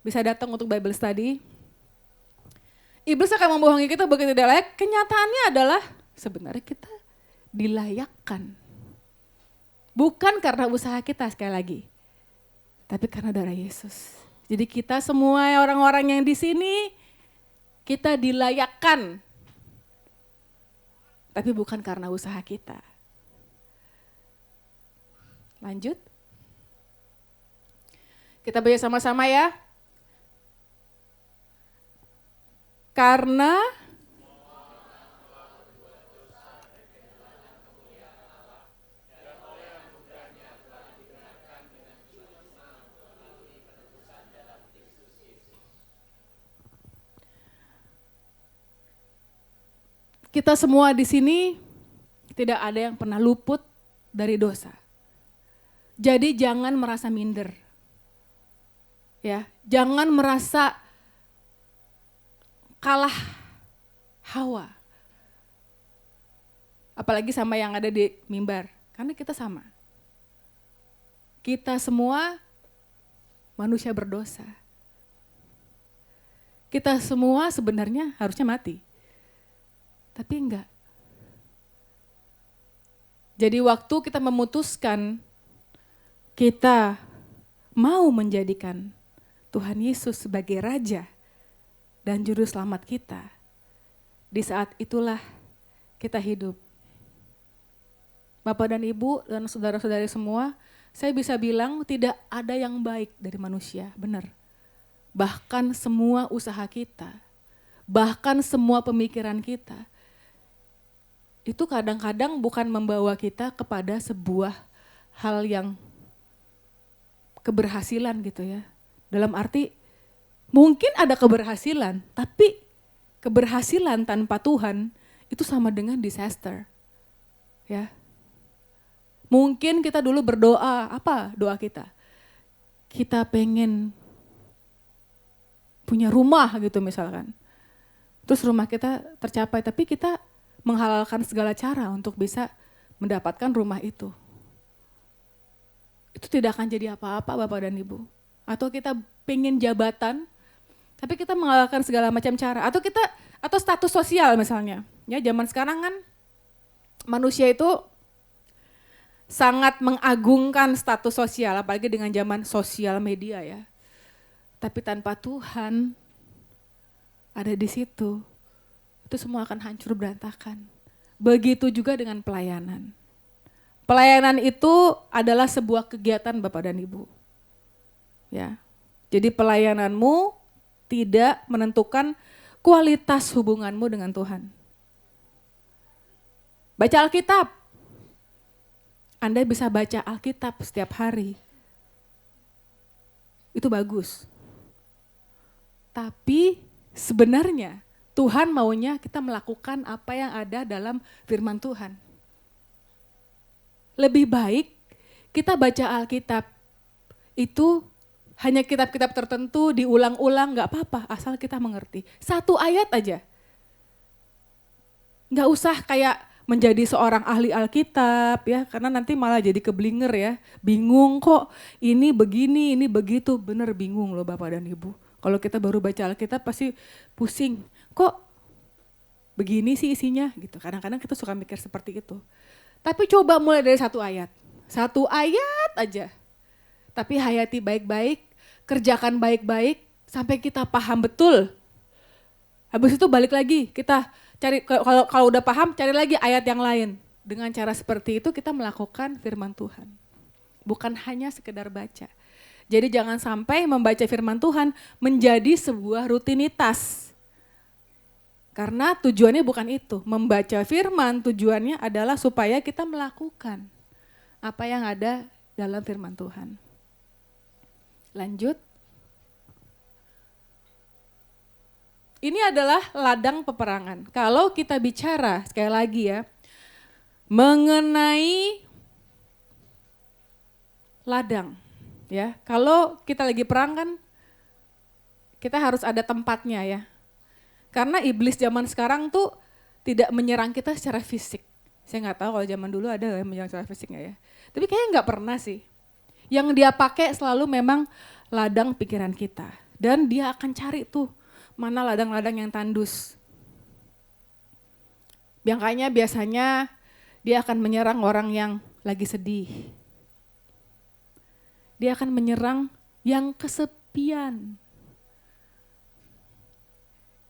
bisa datang untuk Bible study. Iblis akan membohongi kita begitu tidak layak, kenyataannya adalah sebenarnya kita dilayakkan. Bukan karena usaha kita sekali lagi, tapi karena darah Yesus. Jadi kita semua orang-orang yang di sini, kita dilayakkan. Tapi bukan karena usaha kita. Lanjut. Kita baca sama-sama ya. Karena kita semua di sini tidak ada yang pernah luput dari dosa. Jadi jangan merasa minder. Ya, jangan merasa kalah Hawa. Apalagi sama yang ada di mimbar, karena kita sama. Kita semua manusia berdosa. Kita semua sebenarnya harusnya mati. Tapi enggak. Jadi waktu kita memutuskan kita mau menjadikan Tuhan Yesus sebagai Raja dan Juru Selamat kita, di saat itulah kita hidup. Bapak dan Ibu dan saudara-saudari semua, saya bisa bilang tidak ada yang baik dari manusia, benar. Bahkan semua usaha kita, bahkan semua pemikiran kita, itu kadang-kadang bukan membawa kita kepada sebuah hal yang keberhasilan gitu ya. Dalam arti mungkin ada keberhasilan, tapi keberhasilan tanpa Tuhan itu sama dengan disaster. Ya. Mungkin kita dulu berdoa, apa doa kita? Kita pengen punya rumah gitu misalkan. Terus rumah kita tercapai, tapi kita menghalalkan segala cara untuk bisa mendapatkan rumah itu. Itu tidak akan jadi apa-apa Bapak dan Ibu. Atau kita pengen jabatan, Tapi kita mengalahkan segala macam cara. Atau status sosial misalnya. Ya, zaman sekarang kan manusia itu sangat mengagungkan status sosial, apalagi dengan zaman sosial media ya. Tapi tanpa Tuhan ada di situ, itu semua akan hancur berantakan. Begitu juga dengan pelayanan. Pelayanan itu adalah sebuah kegiatan Bapak dan Ibu. Ya. Jadi pelayananmu tidak menentukan kualitas hubunganmu dengan Tuhan. Baca Alkitab. Anda bisa baca Alkitab setiap hari. Itu bagus. Tapi sebenarnya Tuhan maunya kita melakukan apa yang ada dalam firman Tuhan. Lebih baik kita baca Alkitab itu hanya kitab-kitab tertentu diulang-ulang, gak apa-apa asal kita mengerti. 1 ayat aja. Gak usah kayak menjadi seorang ahli Alkitab ya, karena nanti malah jadi keblinger ya. Bingung kok ini begini, ini begitu. Bener bingung loh Bapak dan Ibu. Kalau kita baru baca Alkitab pasti pusing. Kok begini sih isinya gitu. Kadang-kadang kita suka mikir seperti itu. Tapi coba mulai dari 1 ayat. 1 ayat aja. Tapi hayati baik-baik, kerjakan baik-baik sampai kita paham betul. Habis itu balik lagi, kita cari kalau udah paham cari lagi ayat yang lain. Dengan cara seperti itu kita melakukan firman Tuhan. Bukan hanya sekedar baca. Jadi jangan sampai membaca firman Tuhan menjadi sebuah rutinitas. Karena tujuannya bukan itu. Membaca firman tujuannya adalah supaya kita melakukan apa yang ada dalam firman Tuhan. Lanjut. Ini adalah ladang peperangan. Kalau kita bicara sekali lagi ya, mengenai ladang. Ya, kalau kita lagi perang kan kita harus ada tempatnya ya. Karena iblis zaman sekarang tuh tidak menyerang kita secara fisik. Saya nggak tahu kalau zaman dulu ada yang menyerang secara fisik nggak ya. Tapi kayaknya nggak pernah sih. Yang dia pakai selalu memang ladang pikiran kita. Dan dia akan cari tuh mana ladang-ladang yang tandus. Makanya biasanya dia akan menyerang orang yang lagi sedih. Dia akan menyerang yang kesepian.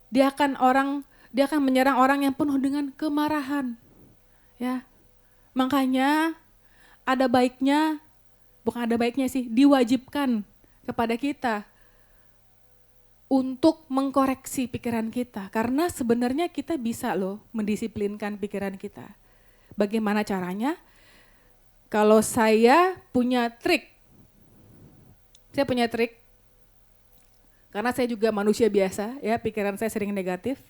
Dia akan menyerang orang yang penuh dengan kemarahan. Ya. Makanya bukan ada baiknya sih, diwajibkan kepada kita untuk mengkoreksi pikiran kita. Karena sebenarnya kita bisa loh mendisiplinkan pikiran kita. Bagaimana caranya? Kalau saya punya trik, karena saya juga manusia biasa ya, pikiran saya sering negatif.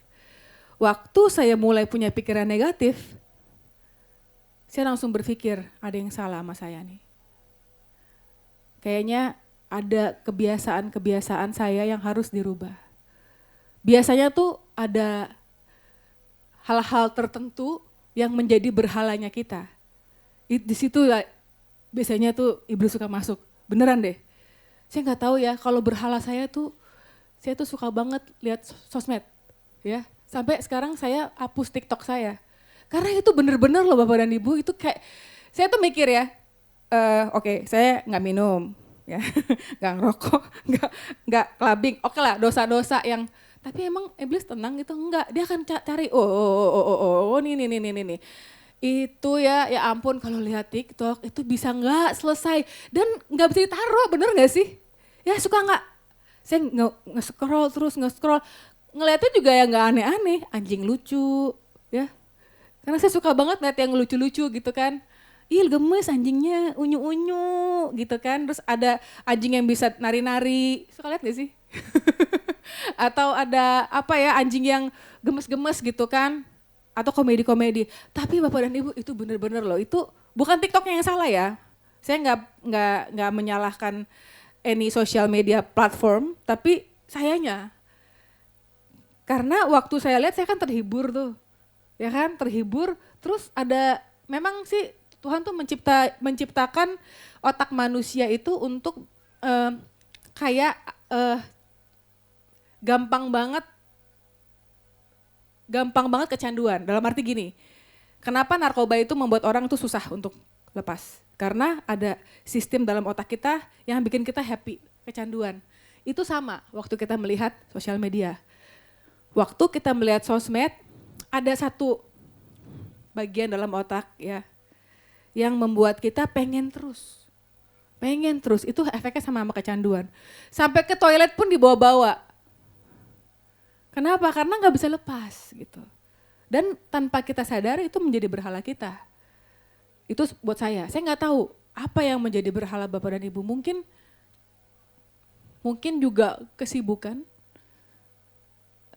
Waktu saya mulai punya pikiran negatif, saya langsung berpikir ada yang salah sama saya nih. Kayaknya ada kebiasaan-kebiasaan saya yang harus dirubah. Biasanya tuh ada hal-hal tertentu yang menjadi berhalanya kita. Di situ biasanya tuh iblis suka masuk. Beneran deh. Saya nggak tahu ya, kalau berhala saya tuh suka banget lihat sosmed. Ya, sampai sekarang saya hapus TikTok saya. Karena itu bener-bener loh Bapak dan Ibu, itu kayak, saya tuh mikir ya, oke, saya nggak minum, ya, nggak ngerokok, nggak clubbing, oke lah dosa-dosa yang, tapi emang iblis tenang gitu, enggak, dia akan cari, nih. Itu ya ampun kalau lihat TikTok itu bisa nggak selesai dan nggak bisa ditaruh, bener nggak sih? Ya suka nggak? Saya nge-scroll terus ngeliatnya juga ya nggak aneh-aneh, anjing lucu, ya. Karena saya suka banget lihat yang lucu-lucu gitu kan. Ih gemes anjingnya, unyu-unyu gitu kan. Terus ada anjing yang bisa nari-nari, suka lihat gak sih? Atau ada anjing yang gemes-gemes gitu kan. Atau komedi-komedi. Tapi Bapak dan Ibu itu bener-bener loh, itu bukan TikToknya yang salah ya. Saya nggak menyalahkan any social media platform, tapi sayanya. Karena waktu saya lihat saya kan terhibur tuh. Ya kan, terhibur, terus ada, memang sih Tuhan tuh menciptakan otak manusia itu untuk kayak gampang banget kecanduan. Dalam arti gini, kenapa narkoba itu membuat orang itu susah untuk lepas? Karena ada sistem dalam otak kita yang bikin kita happy, kecanduan. Itu sama waktu kita melihat sosial media. Waktu kita melihat sosmed, ada satu bagian dalam otak ya yang membuat kita pengen terus. Itu efeknya sama kecanduan. Sampai ke toilet pun dibawa-bawa. Kenapa? Karena nggak bisa lepas gitu. Dan tanpa kita sadar itu menjadi berhala kita. Itu buat saya nggak tahu apa yang menjadi berhala Bapak dan Ibu. Mungkin juga kesibukan,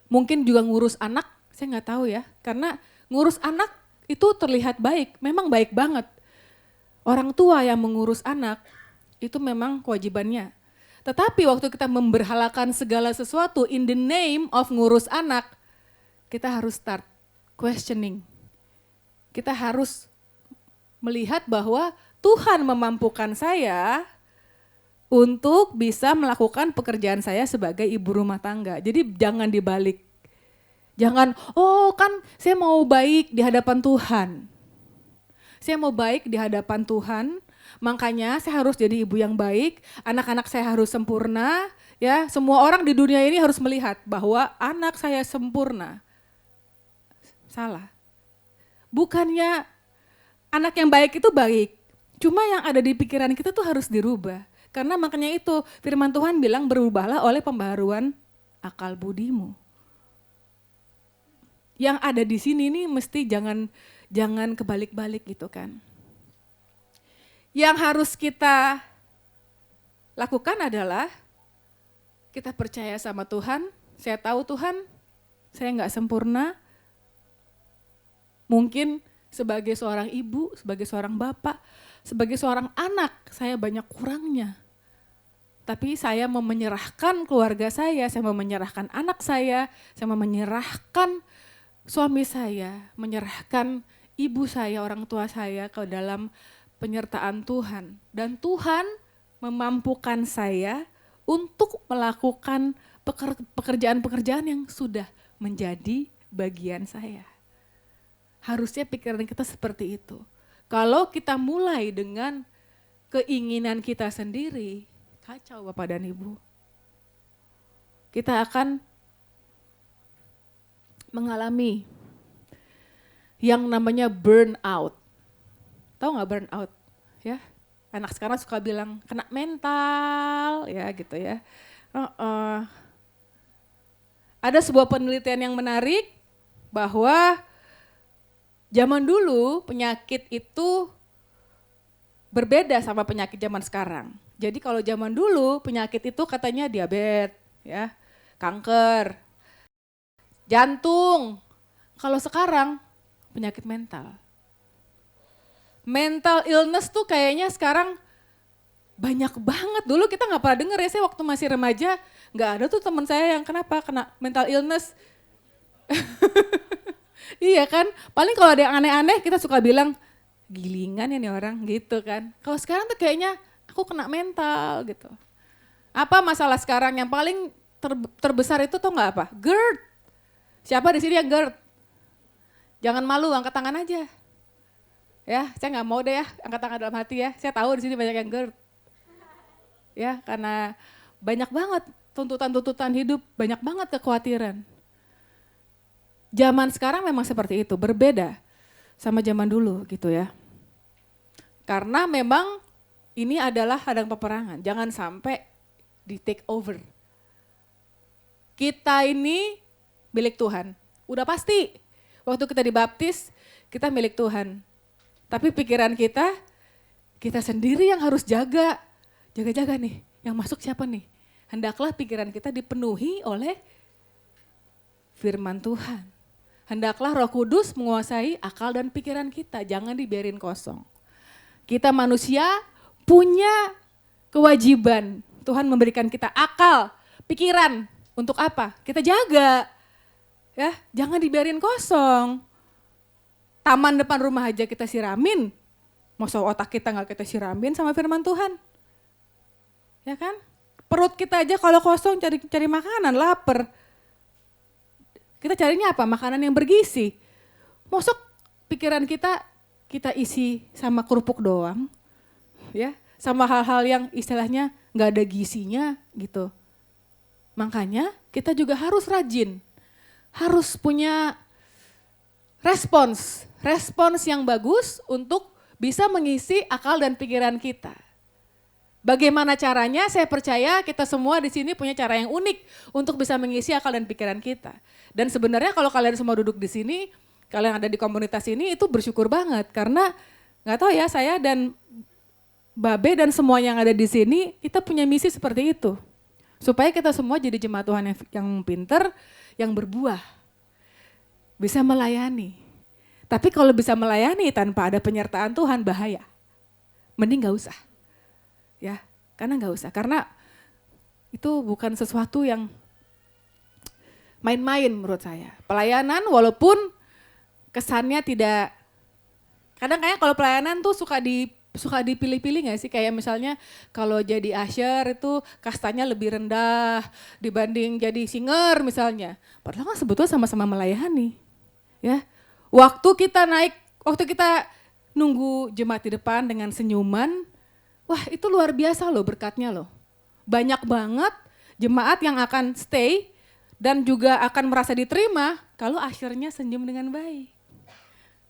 mungkin juga ngurus anak, saya nggak tahu ya. Karena ngurus anak itu terlihat baik, memang baik banget. Orang tua yang mengurus anak itu memang kewajibannya. Tetapi waktu kita memberhalakan segala sesuatu in the name of ngurus anak, kita harus start questioning. Kita harus melihat bahwa Tuhan memampukan saya untuk bisa melakukan pekerjaan saya sebagai ibu rumah tangga. Jadi jangan dibalik. Jangan, oh kan saya mau baik di hadapan Tuhan. Saya mau baik di hadapan Tuhan, makanya saya harus jadi ibu yang baik, anak-anak saya harus sempurna, ya. Semua orang di dunia ini harus melihat bahwa anak saya sempurna. Salah. Bukannya anak yang baik itu baik, cuma yang ada di pikiran kita tuh harus dirubah. Karena makanya itu firman Tuhan bilang berubahlah oleh pembaharuan akal budimu. Yang ada di sini nih mesti jangan kebalik-balik gitu kan. Yang harus kita lakukan adalah kita percaya sama Tuhan. Saya tahu Tuhan, saya nggak sempurna. Mungkin sebagai seorang ibu, sebagai seorang bapak, sebagai seorang anak, saya banyak kurangnya. Tapi saya mau menyerahkan keluarga saya mau menyerahkan anak saya mau menyerahkan suami saya, menyerahkan ibu saya, orang tua saya ke dalam penyertaan Tuhan. Dan Tuhan memampukan saya untuk melakukan pekerjaan-pekerjaan yang sudah menjadi bagian saya. Harusnya pikiran kita seperti itu. Kalau kita mulai dengan keinginan kita sendiri, kacau Bapak dan Ibu. Kita akan mengalami yang namanya burnout. Tahu nggak burnout? Ya, anak sekarang suka bilang kena mental, ya gitu ya. Ada sebuah penelitian yang menarik bahwa zaman dulu penyakit itu berbeda sama penyakit zaman sekarang. Jadi kalau zaman dulu penyakit itu katanya diabetes, ya, kanker, jantung. Kalau sekarang penyakit mental. Mental illness tuh kayaknya sekarang banyak banget. Dulu kita nggak pernah denger ya, saya waktu masih remaja nggak ada tuh teman saya yang kena mental illness. Iya kan, paling kalau ada yang aneh-aneh kita suka bilang gilingan ya nih orang gitu kan. Kalau sekarang tuh kayaknya aku kena mental gitu. Apa masalah sekarang yang paling terbesar itu tuh nggak apa? GERD. Siapa di sini yang GERD? Jangan malu, angkat tangan aja. Ya, saya nggak mau deh ya angkat tangan dalam hati ya. Saya tahu di sini banyak yang GERD. Ya, karena banyak banget tuntutan-tuntutan hidup, banyak banget kekhawatiran. Zaman sekarang memang seperti itu, berbeda sama zaman dulu gitu ya. Karena memang ini adalah ladang peperangan, jangan sampai di take over. Kita ini milik Tuhan, udah pasti. Waktu kita dibaptis, kita milik Tuhan. Tapi pikiran kita sendiri yang harus jaga nih. Yang masuk siapa nih? Hendaklah pikiran kita dipenuhi oleh firman Tuhan. Hendaklah Roh Kudus menguasai akal dan pikiran kita, jangan dibiarin kosong. Kita manusia punya kewajiban. Tuhan memberikan kita akal, pikiran, untuk apa? Kita jaga. Ya, jangan dibiarin kosong. Taman depan rumah aja kita siramin. Masa otak kita nggak kita siramin sama firman Tuhan? Ya kan? Perut kita aja kalau kosong cari makanan, lapar. Kita carinya apa? Makanan yang bergizi. Masuk pikiran kita isi sama kerupuk doang, ya, sama hal-hal yang istilahnya nggak ada gizinya gitu. Makanya kita juga harus rajin, harus punya respons yang bagus untuk bisa mengisi akal dan pikiran kita. Bagaimana caranya? Saya percaya kita semua di sini punya cara yang unik untuk bisa mengisi akal dan pikiran kita. Dan sebenarnya kalau kalian semua duduk di sini, kalian ada di komunitas ini itu bersyukur banget karena nggak tahu ya, saya dan Babe dan semua yang ada di sini kita punya misi seperti itu. Supaya kita semua jadi jemaat Tuhan yang pinter, yang berbuah. Bisa melayani. Tapi kalau bisa melayani tanpa ada penyertaan Tuhan bahaya. Mending gak usah. Ya, karena gak usah. Karena itu bukan sesuatu yang main-main menurut saya. Pelayanan walaupun kesannya tidak, kadang kayak kalau pelayanan tuh suka dipilih-pilih gak sih? Kayak misalnya kalau jadi usher itu kastanya lebih rendah dibanding jadi singer misalnya. Padahal kan sebetulnya sama-sama melayani. Ya, waktu kita nunggu jemaat di depan dengan senyuman, wah itu luar biasa loh berkatnya loh. Banyak banget jemaat yang akan stay dan juga akan merasa diterima kalau usher-nya senyum dengan baik.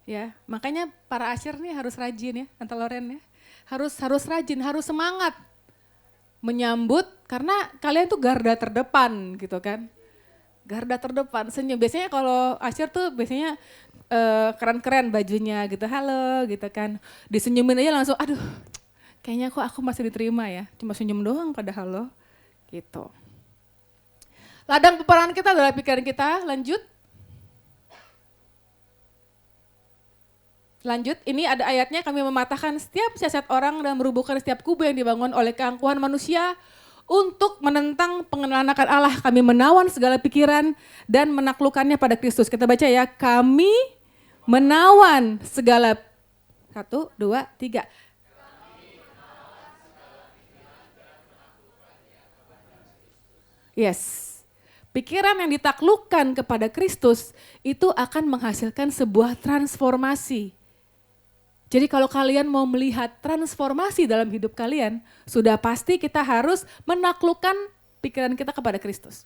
Ya, makanya para usher nih harus rajin ya, Tante Loren ya. Harus rajin, harus semangat menyambut karena kalian tuh garda terdepan gitu kan. Garda terdepan, senyum. Biasanya kalau usher tuh biasanya keren-keren bajunya gitu, halo gitu kan. Disenyumin aja langsung, aduh kayaknya kok aku masih diterima ya. Cuma senyum doang padahal loh gitu. Ladang peperangan kita adalah pikiran kita, lanjut. Lanjut, ini ada ayatnya, kami mematahkan setiap siasat orang dan merubuhkan setiap kubu yang dibangun oleh keangkuhan manusia untuk menentang pengenalan akan Allah. Kami menawan segala pikiran dan menaklukkannya pada Kristus. Kita baca ya, kami menawan segala, 1, 2, 3. Yes, pikiran yang ditaklukkan kepada Kristus itu akan menghasilkan sebuah transformasi. Jadi kalau kalian mau melihat transformasi dalam hidup kalian, sudah pasti kita harus menaklukkan pikiran kita kepada Kristus.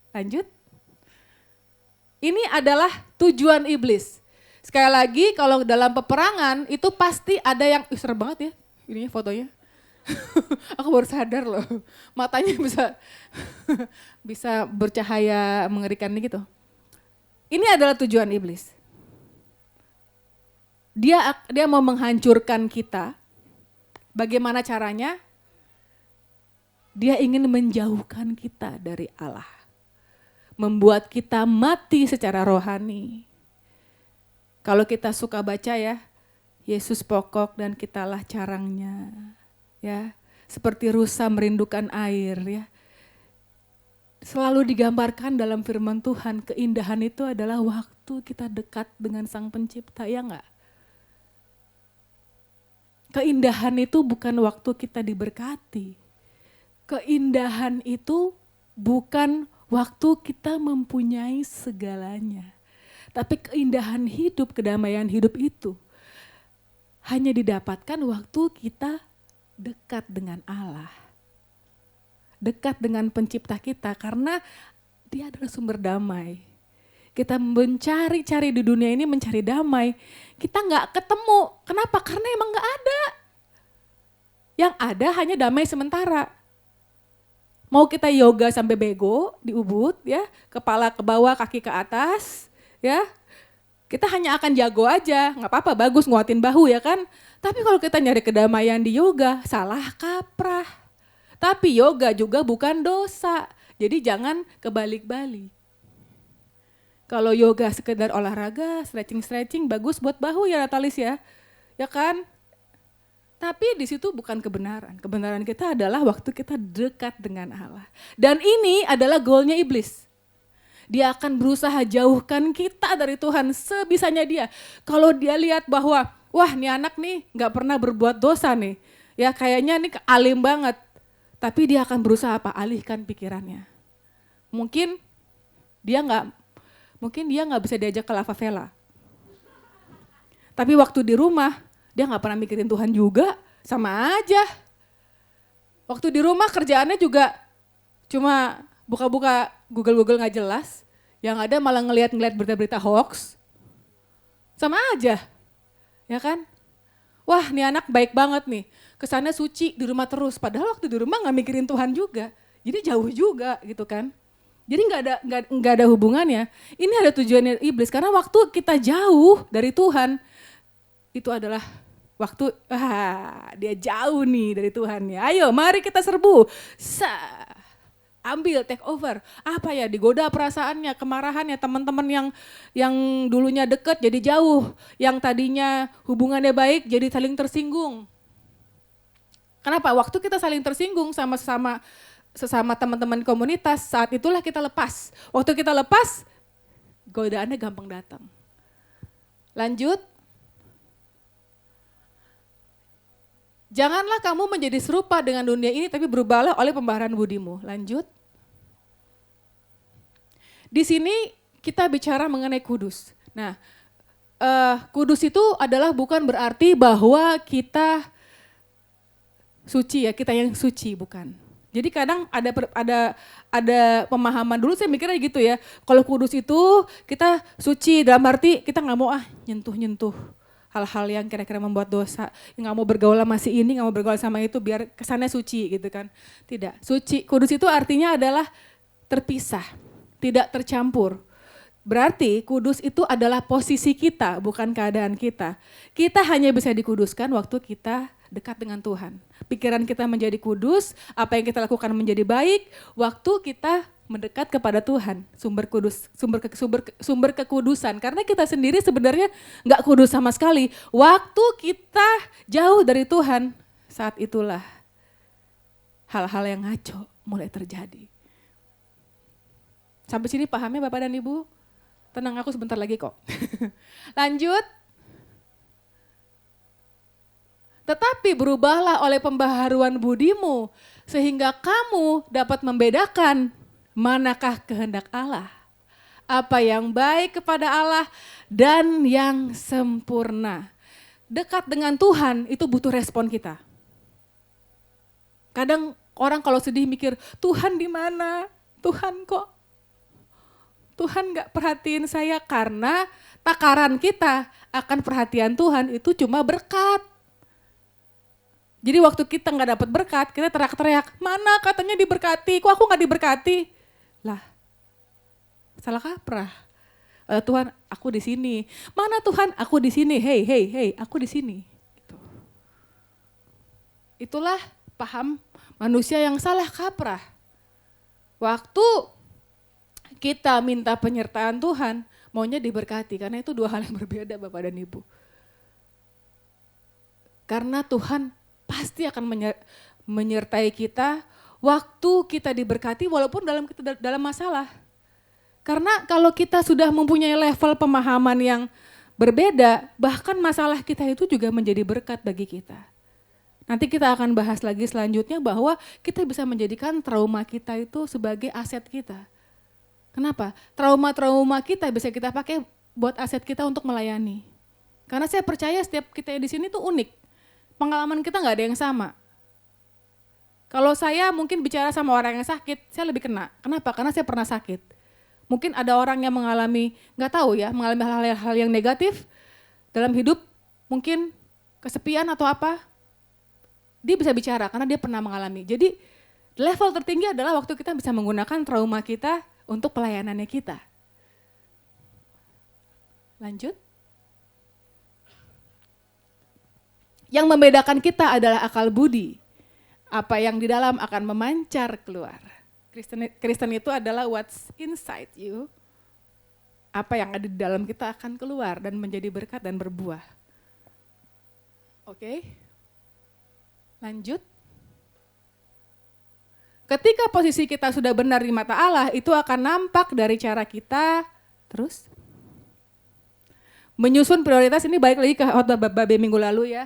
Lanjut. Ini adalah tujuan iblis. Sekali lagi kalau dalam peperangan itu pasti ada yang, serem banget ya ininya fotonya. Aku baru sadar loh, matanya bisa bercahaya mengerikan gitu. Ini adalah tujuan iblis. Dia mau menghancurkan kita. Bagaimana caranya? Dia ingin menjauhkan kita dari Allah. Membuat kita mati secara rohani. Kalau kita suka baca ya, Yesus pokok dan kitalah carangnya. Ya, seperti rusa merindukan air ya. Selalu digambarkan dalam firman Tuhan, keindahan itu adalah waktu kita dekat dengan Sang Pencipta, ya enggak? Keindahan itu bukan waktu kita diberkati. Keindahan itu bukan waktu kita mempunyai segalanya. Tapi keindahan hidup, kedamaian hidup itu hanya didapatkan waktu kita dekat dengan Allah. Dekat dengan pencipta kita karena dia adalah sumber damai. Kita mencari-cari di dunia ini mencari damai. Kita gak ketemu. Kenapa? Karena emang gak ada. Yang ada hanya damai sementara. Mau kita yoga sampai bego di Ubud ya. Kepala ke bawah, kaki ke atas ya. Kita hanya akan jago aja. Gak apa-apa, bagus nguatin bahu ya kan. Tapi kalau kita nyari kedamaian di yoga, salah kaprah. Tapi yoga juga bukan dosa. Jadi jangan kebalik-balik. Kalau yoga sekedar olahraga, stretching bagus buat bahu ya Natalis ya. Ya kan? Tapi di situ bukan kebenaran. Kebenaran kita adalah waktu kita dekat dengan Allah. Dan ini adalah goalnya iblis. Dia akan berusaha jauhkan kita dari Tuhan sebisanya dia. Kalau dia lihat bahwa, wah nih anak nih gak pernah berbuat dosa nih. Ya kayaknya nih alim banget. Tapi dia akan berusaha apa? Alihkan pikirannya. Mungkin dia nggak bisa diajak ke La Favela. Tapi waktu di rumah, dia nggak pernah mikirin Tuhan juga, sama aja. Waktu di rumah kerjaannya juga cuma buka-buka Google nggak jelas. Yang ada malah ngeliat berita-berita hoax. Sama aja, ya kan? Wah, nih anak baik banget nih. Kesannya suci di rumah terus. Padahal waktu di rumah nggak mikirin Tuhan juga. Jadi jauh juga gitu kan. Jadi nggak ada hubungannya. Ini ada tujuannya iblis karena waktu kita jauh dari Tuhan itu adalah waktu dia jauh nih dari Tuhan ya. Ayo, mari kita serbu. Ambil take over. Apa ya? Digoda perasaannya, kemarahannya, teman-teman yang dulunya deket jadi jauh, yang tadinya hubungannya baik jadi saling tersinggung. Kenapa? Waktu kita saling tersinggung sesama teman-teman komunitas, saat itulah kita lepas. Waktu kita lepas, godaannya gampang datang. Lanjut. Janganlah kamu menjadi serupa dengan dunia ini, tapi berubahlah oleh pembaharuan budimu. Lanjut. Di sini kita bicara mengenai kudus. Nah, kudus itu adalah bukan berarti bahwa kita suci ya, kita yang suci, bukan. Jadi kadang ada pemahaman dulu saya mikirnya gitu ya. Kalau kudus itu kita suci dalam arti kita nggak mau nyentuh hal-hal yang kira-kira membuat dosa, nggak mau bergaul sama si ini, nggak mau bergaul sama itu biar kesannya suci gitu kan. Tidak, suci, kudus itu artinya adalah terpisah, tidak tercampur. Berarti kudus itu adalah posisi kita, bukan keadaan kita. Kita hanya bisa dikuduskan waktu kita dekat dengan Tuhan. Pikiran kita menjadi kudus, apa yang kita lakukan menjadi baik, waktu kita mendekat kepada Tuhan, sumber kekudusan. Karena kita sendiri sebenarnya nggak kudus sama sekali. Waktu kita jauh dari Tuhan, saat itulah hal-hal yang ngaco mulai terjadi. Sampai sini pahamnya Bapak dan Ibu? Tenang, aku sebentar lagi kok. Lanjut. Tetapi berubahlah oleh pembaharuan budimu, sehingga kamu dapat membedakan manakah kehendak Allah, apa yang baik kepada Allah dan yang sempurna. Dekat dengan Tuhan itu butuh respon kita. Kadang orang kalau sedih mikir, Tuhan di mana? Tuhan gak perhatiin saya, karena takaran kita akan perhatian Tuhan itu cuma berkat. Jadi waktu kita gak dapat berkat, kita teriak-teriak, mana katanya diberkati, kok aku gak diberkati? Lah, salah kaprah. Tuhan, aku di sini. Mana Tuhan? Aku di sini. Hey, aku di sini. Gitu. Itulah paham manusia yang salah kaprah. Waktu kita minta penyertaan Tuhan, maunya diberkati, karena itu dua hal yang berbeda Bapak dan Ibu. Karena Tuhan pasti akan menyertai kita waktu kita diberkati walaupun dalam masalah. Karena kalau kita sudah mempunyai level pemahaman yang berbeda, bahkan masalah kita itu juga menjadi berkat bagi kita. Nanti kita akan bahas lagi selanjutnya bahwa kita bisa menjadikan trauma kita itu sebagai aset kita. Kenapa? Trauma-trauma kita bisa kita pakai buat aset kita untuk melayani. Karena saya percaya setiap kita di sini tuh unik. Pengalaman kita nggak ada yang sama. Kalau saya mungkin bicara sama orang yang sakit, saya lebih kena. Kenapa? Karena saya pernah sakit. Mungkin ada orang yang mengalami, nggak tahu ya, mengalami hal-hal yang negatif dalam hidup, mungkin kesepian atau apa. Dia bisa bicara karena dia pernah mengalami. Jadi level tertinggi adalah waktu kita bisa menggunakan trauma kita untuk pelayanannya kita. Lanjut. Yang membedakan kita adalah akal budi. Apa yang di dalam akan memancar keluar. Kristen itu adalah what's inside you. Apa yang ada di dalam kita akan keluar dan menjadi berkat dan berbuah. Oke. Lanjut. Ketika posisi kita sudah benar di mata Allah, itu akan nampak dari cara kita terus menyusun prioritas. Ini balik lagi ke khotbah Babe minggu lalu ya.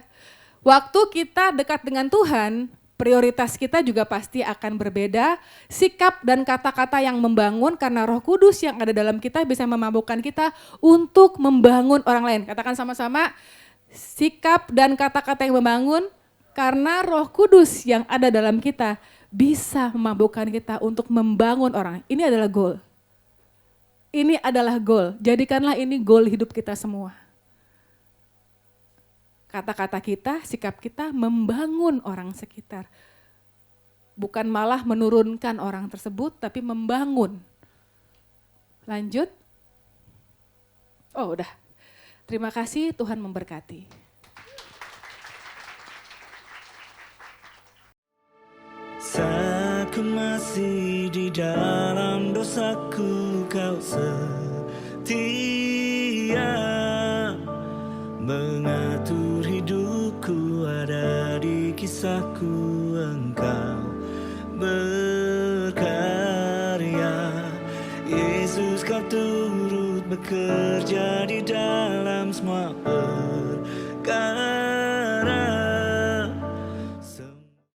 Waktu kita dekat dengan Tuhan, Prioritas kita juga pasti akan berbeda, sikap dan kata-kata yang membangun karena Roh Kudus yang ada dalam kita bisa memampukan kita untuk membangun orang lain. Katakan sama-sama, sikap dan kata-kata yang membangun karena Roh Kudus yang ada dalam kita bisa memampukan kita untuk membangun orang. Ini adalah goal. Ini adalah goal. Jadikanlah ini goal hidup kita semua. Kata-kata kita, sikap kita membangun orang sekitar. Bukan malah menurunkan orang tersebut, tapi membangun. Lanjut. Oh udah. Terima kasih, Tuhan memberkati. Saat ku masih di dalam dosaku, kau setia mengatur hidupku, ada di kisahku Engkau berkarya. Yesus, kau turut bekerja